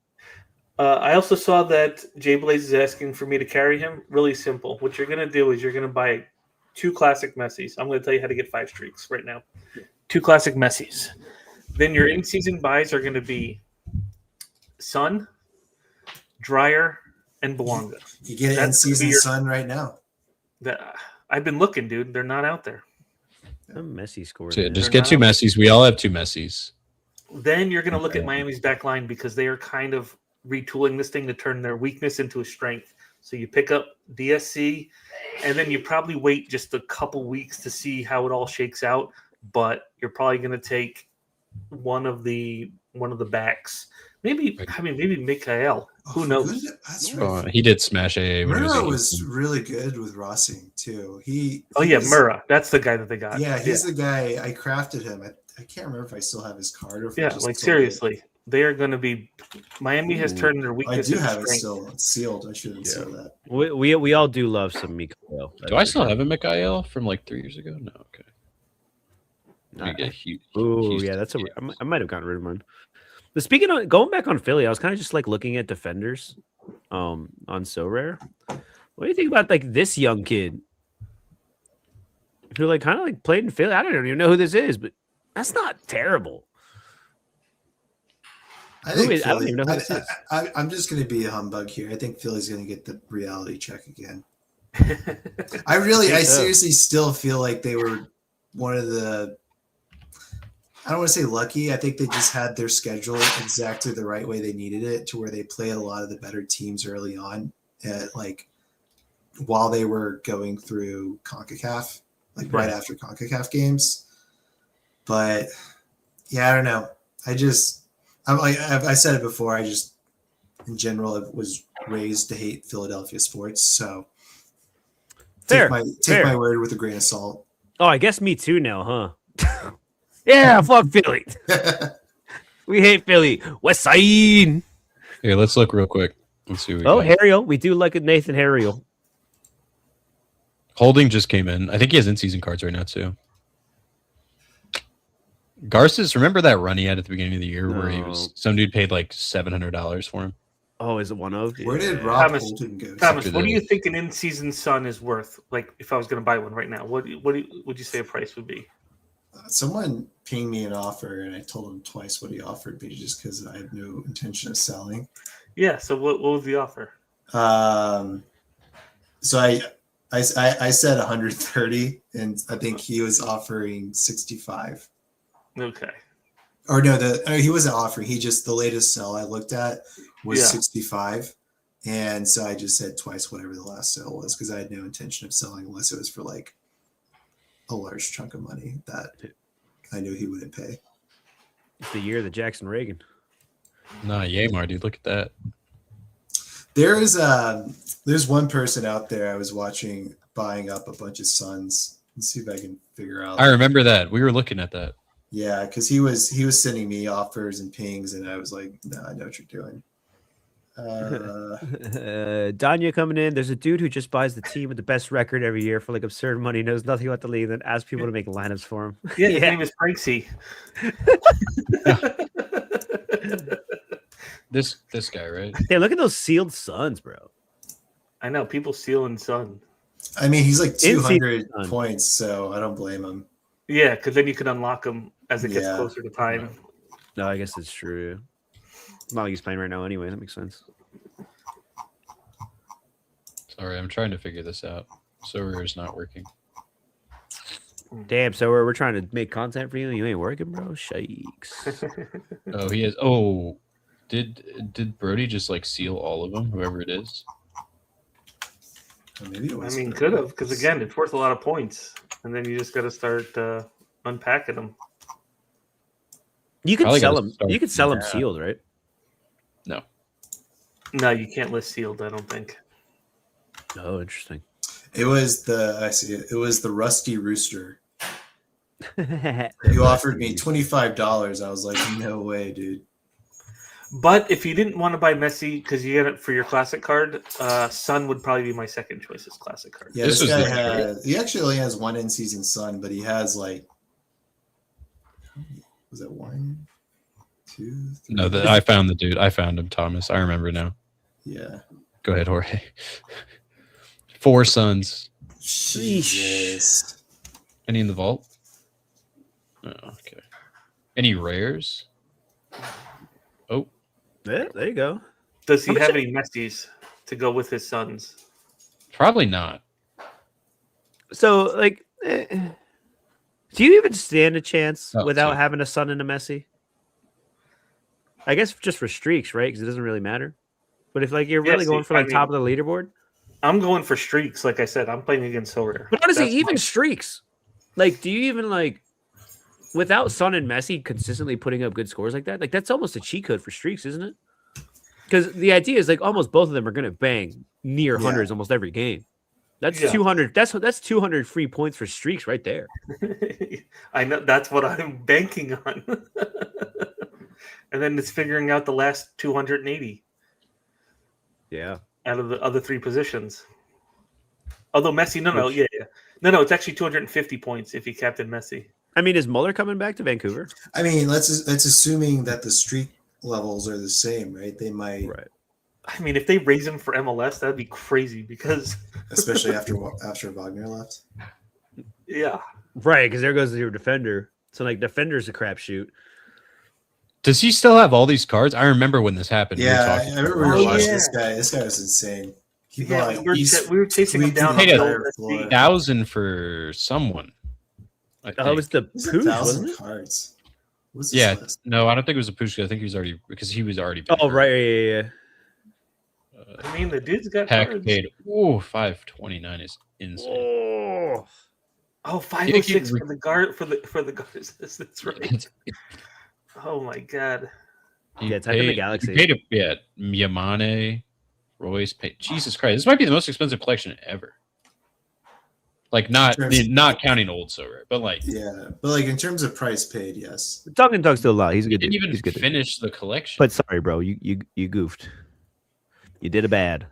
I also saw that Jay Blaze is asking for me to carry him. Really simple. What you're going to do is you're going to buy 2 classic Messis. I'm going to tell you how to get 5 streaks right now. 2 classic Messis. Then your in-season buys are going to be Sun, Dryer, and Bouanga. You get it in That's season your- Sun right now. I've been looking, dude. They're not out there. Messi scored. So yeah, just get 2 Messis. We all have 2 Messis. Then you're going to look at Miami's back line because they are kind of retooling this thing to turn their weakness into a strength. So you pick up DSC, and then you probably wait just a couple weeks to see how it all shakes out. But you're probably going to take one of the one of the backs. Maybe maybe Mikael. Who knows? Good. That's right. He did smash AA. When Murrah he was really good with Rossing too. Murrah. That's the guy that they got. Yeah, he's the guy. I crafted him. I can't remember if I still have his card or if I just like seriously, they are going to be. Miami has turned their I weakness. do into have it strength. still. It's sealed. I shouldn't seal that. We all do love some Mikael. Do I still have a Mikael from like 3 years ago? No, okay. Nah. Get huge. Oh yeah, that's I might have gotten rid of mine. But speaking of going back on Philly, I was kind of just like looking at defenders, on SoRare. What do you think about like this young kid who like kind of like played in Philly? I don't even know who this is, but that's not terrible. I think I don't even know who this is. I'm just going to be a humbug here. I think Philly's going to get the reality check again. I seriously still feel like they were one of the. I don't want to say lucky. I think they just had their schedule exactly the right way they needed it, to where they played a lot of the better teams early on, while they were going through CONCACAF, right after CONCACAF games. But yeah, I don't know. I said it before. I just, in general, was raised to hate Philadelphia sports. So take my word with a grain of salt. Oh, I guess me too now, huh? Yeah, fuck Philly. We hate Philly. West Side. Here, let's look real quick. Let's see. Harriel. We do like a Nathan Harriel. Holding just came in. I think he has in-season cards right now too. Garces, remember that run he had at the beginning of the year where some dude paid like $700 for him? Oh, is it one of? Where did Rob Holden go? Thomas, what do you think an in-season Sun is worth? Like, if I was going to buy one right now, what would you say a price would be? Someone pinged me an offer, and I told him twice what he offered me, just because I have no intention of selling. Yeah. So what was the offer? So I said 130, and I think he was offering 65. Okay. Or no, he wasn't offering. He just, the latest sell I looked at was 65, and so I just said twice whatever the last sale was, because I had no intention of selling unless it was for like a large chunk of money that I knew he wouldn't pay. It's the year of the Jackson Reagan. Nah, Yamar, dude, look at that. There's one person out there I was watching buying up a bunch of Suns. Let's see if I can figure out. I remember that. We were looking at that. Yeah, because he was sending me offers and pings, and I was like, no, I know what you're doing. Danya coming in. There's a dude who just buys the team with the best record every year for like absurd money, knows nothing about the league, then asks people to make lineups for him. Yeah, his name is Franksy. This guy, right? Hey, look at those sealed Suns, bro. I know, people stealing Sun. I mean, he's like 200 points, so I don't blame him. Yeah, because then you can unlock him as it gets closer to time. No, I guess it's true. Not like he's playing right now anyway. That makes sense. Sorry, I'm trying to figure this out. SoRare is not working. Damn, so we're trying to make content for you and you ain't working, bro? Shakes. Oh, he is. Oh, did Brody just like seal all of them, whoever it is? Or maybe it was. I mean, could have, because again, it's worth a lot of points. And then you just got to start unpacking them. You could sell them. You could sell them sealed, right? No, you can't list sealed, I don't think. Oh, interesting. It was the Rusty Rooster. You offered me $25. I was like, no way, dude. But if you didn't want to buy Messi because you get it for your classic card, Sun would probably be my second choice as classic card. Yeah, this guy he actually only has one in-season Sun, but he has like, was it 1, 2, 3? No, I found the dude. I found him, Thomas. I remember now. Yeah. Go ahead, Jorge. 4 Suns. Jesus. Any in the vault? Oh, okay. Any rares? Oh. Yeah, there you go. Does he have any Messis to go with his Suns? Probably not. So, like, do you even stand a chance without having a Sun and a Messi? I guess just for streaks, right? Because it doesn't really matter. But if like you're really going for like top of the leaderboard, I'm going for streaks. Like I said, I'm playing against SoRare. But honestly, even streaks, like, do you even like? without Son and Messi consistently putting up good scores like that, like that's almost a cheat code for streaks, isn't it? Because the idea is like almost both of them are going to bang near hundreds almost every game. That's 200. That's 200 free points for streaks right there. I know that's what I'm banking on. And then it's figuring out the last 280. Yeah. Out of the other three positions. Although Messi, no, it's actually 250 points if you captain Messi. I mean, is Muller coming back to Vancouver? I mean, that's assuming that the streak levels are the same, right? They might, right? I mean, if they raise him for MLS, that'd be crazy because, especially after Wagner left. Yeah, right. Because there goes your defender. So like, defender's a crapshoot. Does he still have all these cards? I remember when this happened. Yeah, I remember we were watching this guy. This guy was insane. We were chasing him down. Paid 1,000 for someone. Oh, it was the Pooch, wasn't it? Cards. Yeah, no, I don't think it was a Push. I think he was already Oh, right, yeah. I mean, the dude's got Heck cards. paid. Oh, 529 is insane. Oh, 506 for the guard for the guards. That's right. Oh my god. Yeah, type in the Galaxy. Yamane, Royce paid. Jesus Christ, this might be the most expensive collection ever. Like not counting old Sorare, but like in terms of price paid, yes. Talking still a lot. He's a good. Didn't dude. even He's good finish the collection. But sorry, bro, you goofed. You did a bad.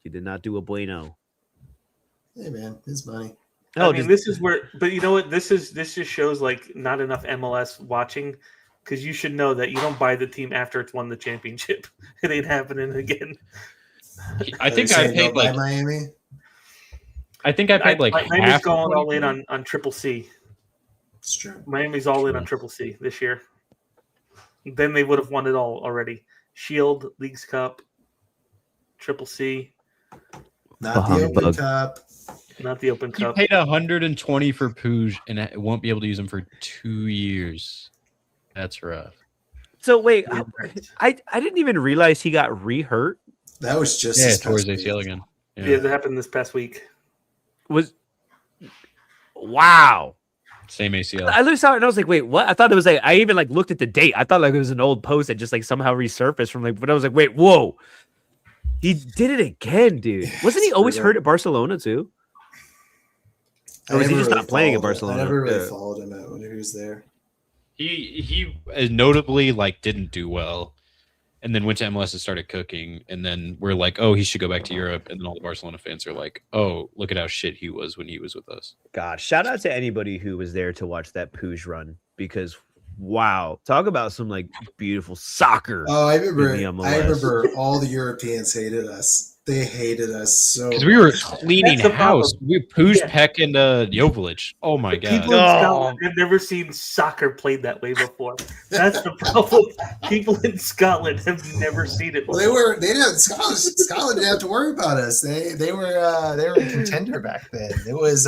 You did not do a bueno. Hey man, his money. I mean, this is where, but you know what? This just shows like not enough MLS watching, because you should know that you don't buy the team after it's won the championship. It ain't happening again. I think I paid like Miami. I think I paid like Miami's half going all in on Triple C. It's true. Miami's all in on Triple C this year. Then they would have won it all already. Shield, Leagues Cup, Triple C. Not the Open Cup. Not the Open Cup. You paid 120 for Puig and I won't be able to use him for 2 years. That's rough. So wait, I didn't even realize he got re-hurt. That was just towards ACL again. Yeah, that happened this past week. Wow. Same ACL. I literally saw it and I was like, wait, what? I thought it was like, I even like looked at the date. I thought like it was an old post that just like somehow resurfaced from like, but I was like, wait, whoa. He did it again, dude. Wasn't he always hurt at Barcelona too? Or was he just not playing at Barcelona? I never really followed him out when he was there. He notably like didn't do well, and then went to MLS and started cooking. And then we're like, oh, he should go back to Europe. And then all the Barcelona fans are like, oh, look at how shit he was when he was with us. God, shout out to anybody who was there to watch that Puig run, because wow, talk about some like beautiful soccer. Oh, I remember all the Europeans hated us. They hated us so because we were cleaning house. We Puig, Peck, and Jovic. Oh my god! People in Scotland have never seen soccer played that way before. That's the problem. People in Scotland have never seen it before. Well, they didn't. Scotland didn't have to worry about us. They were a contender back then. It was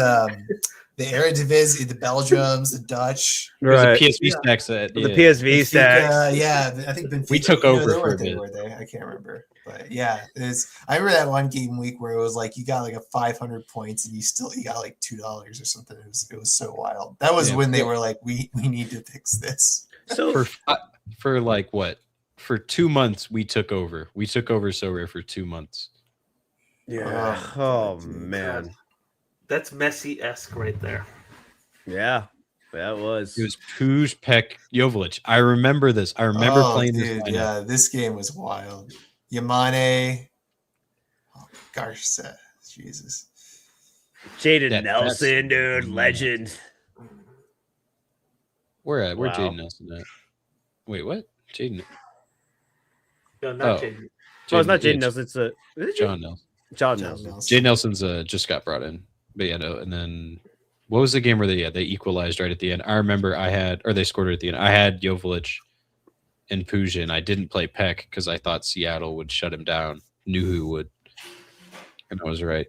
the Eredivisie, the Belgiums, the Dutch. Right. The PSV stacks. The PSV stacks. I think Benfica. We took over they for a they bit. were there. I can't remember. But yeah, I remember that one game week where it was like you got like a 500 points and you got like $2 or something. It was so wild. That was when they were like, we need to fix this. So for like what? For 2 months we took over. We took over Sorare for 2 months. Yeah. Oh man. That's Messi-esque right there. Yeah. That was. It was Puig, Peck, Jovic. I remember this. I remember playing this. Yeah, this game was wild. Yamane, Garza, Jesus. Jaden Nelson, dude, legend. Where Jaden Nelson at? Wait, what? Jaden? No, not Jaden. Oh, it's not Jaden Nelson. It's John Nelson. John Nelson. Jaden Nelson's just got brought in, but yeah, no. And then what was the game where they equalized right at the end? I remember they scored it at the end. I had Jovic and Puig, and I didn't play Peck because I thought Seattle would shut him down. Knew who would, and I was right.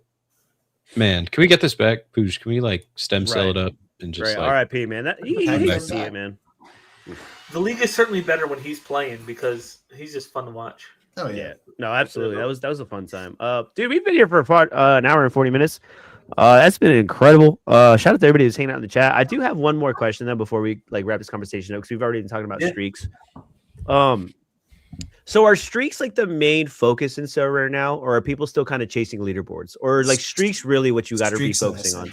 Man, can we get this back, Puig? Can we like stem cell it up and just like RIP, man? You can see it, man. The league is certainly better when he's playing because he's just fun to watch. Oh yeah, no, absolutely. That was a fun time. Dude, we've been here for an hour and 40 minutes. That's been incredible. Shout out to everybody who's hanging out in the chat. I do have one more question though before we like wrap this conversation up because we've already been talking about streaks. So are streaks like the main focus in So Rare now, or are people still kind of chasing leaderboards, or like streaks really what you got to be focusing on?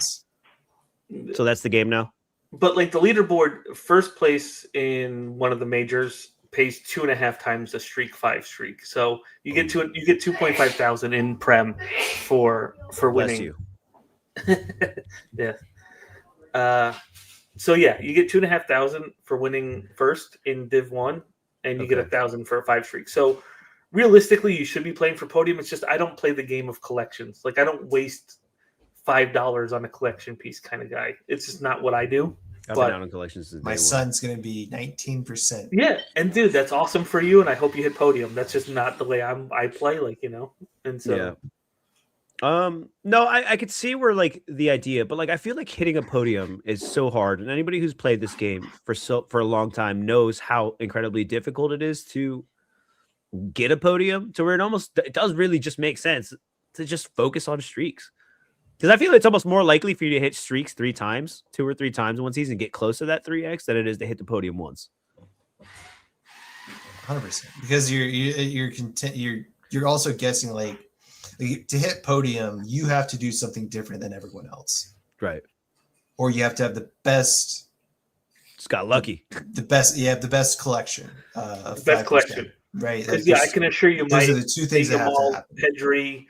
So that's the game now. But like the leaderboard, first place in one of the majors pays 2.5 times the streak 5 streak. So you get 2.5 thousand in Prem for winning. Bless you. Yeah. So yeah, you get 2.5 thousand for winning first in Div 1, and you get 1,000 for a 5 streak. So realistically, you should be playing for podium. It's just I don't play the game of collections. Like I don't waste $5 on a collection piece kind of guy. It's just not what I do. I've been out on collections. My son's going to be 19%. Yeah, and dude, that's awesome for you, and I hope you hit podium. That's just not the way I play, like, you know. And so yeah. No, I could see where like the idea, but like I feel like hitting a podium is so hard, and anybody who's played this game for a long time knows how incredibly difficult it is to get a podium to where it does really just make sense to just focus on streaks. Because I feel it's almost more likely for you to hit streaks 2 or 3 times in one season, get close to that 3x than it is to hit the podium once. 100%. Because you're also guessing like to hit podium, you have to do something different than everyone else, right? Or you have to have the best. Just got lucky. The best collection. The best collection, right? Like, yeah, I can assure you, those are the 2 things that have to happen. Pedri,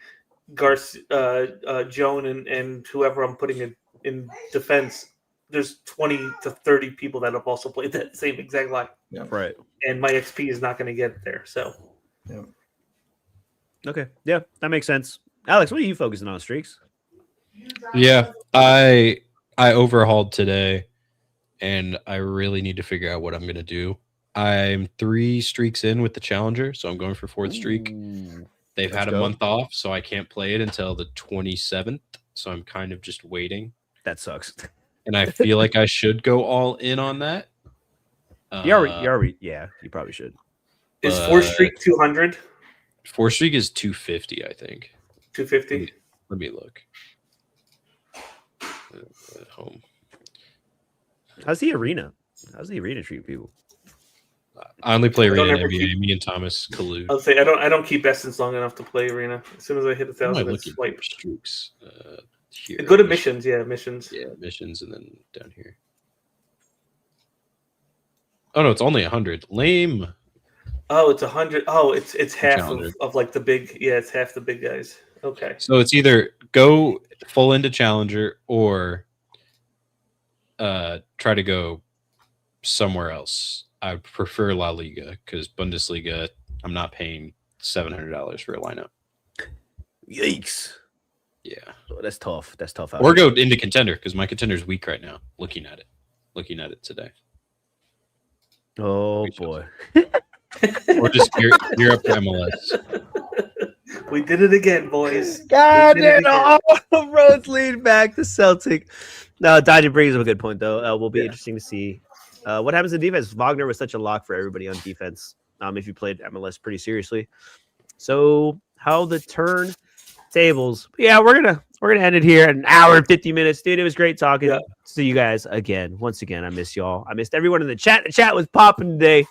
Garcia, Joan, and whoever I'm putting in defense. There's 20 to 30 people that have also played that same exact line. Yeah, right. And my XP is not going to get there. So, yeah. Okay, yeah, that makes sense. Alex, what are you focusing on? Streaks? Yeah, I overhauled today, and I really need to figure out what I'm going to do. I'm 3 streaks in with the Challenger, so I'm going for 4th streak. They've had a month off, so I can't play it until the 27th. So I'm kind of just waiting. That sucks. And I feel like I should go all in on that. Yeah, you probably should. Is 4th streak 200? 4th streak is 250, I think. 250? Let me look. At home. How's the arena? How's the arena treat people? I only play Arena in NBA. Me and Thomas collude. I'll say I don't keep Essence long enough to play Arena. As soon as I hit 1,000, I swipe. Streaks. Here. Go to missions. Yeah, missions. Yeah, missions, and then down here. Oh no, it's only 100. Lame. Oh, it's 100. Oh, it's half of like the big. Yeah, it's half the big guys. Okay. So it's either go full into Challenger or try to go somewhere else. I prefer La Liga because Bundesliga, I'm not paying $700 for a lineup. Yikes. Yeah. Oh, that's tough. That's tough. Or go into Contender because my Contender's weak right now. Looking at it today. Oh, boy. Or just gear up for MLS. We did it again, boys. God damn, all the roads lead back to Celtic. No, Dodger brings up a good point, though. Will be interesting to see. What happens in defense? Wagner was such a lock for everybody on defense. If you played MLS pretty seriously, so how the turn tables? Yeah, we're gonna end it here at 1 hour and 50 minutes, dude. It was great talking to you guys again. Once again, I miss y'all. I missed everyone in the chat. The chat was popping today.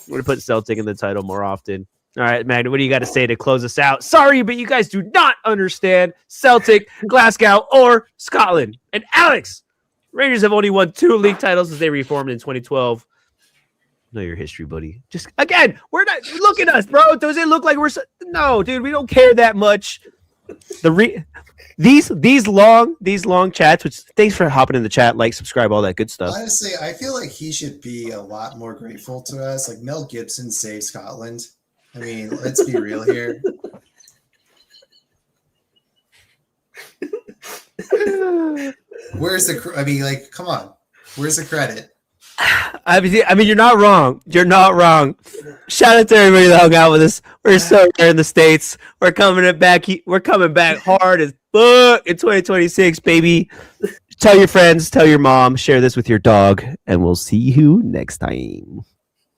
We're gonna put Celtic in the title more often. All right, Magna, what do you got to say to close us out? Sorry, but you guys do not understand Celtic, Glasgow, or Scotland. And Alex, Rangers have only won 2 league titles since they reformed in 2012. Know your history, buddy. Just again, we're not look at us, bro. Does it look like no, dude? We don't care that much. These long chats. Which thanks for hopping in the chat, like, subscribe, all that good stuff. Honestly, I feel like he should be a lot more grateful to us. Like Mel Gibson saved Scotland. I mean, let's be real here. Where's the? I mean, like, come on. Where's the credit? I mean, you're not wrong. You're not wrong. Shout out to everybody that hung out with us. We're so rare in the States. We're coming back. We're coming back hard as fuck in 2026, baby. Tell your friends. Tell your mom. Share this with your dog, and we'll see you next time.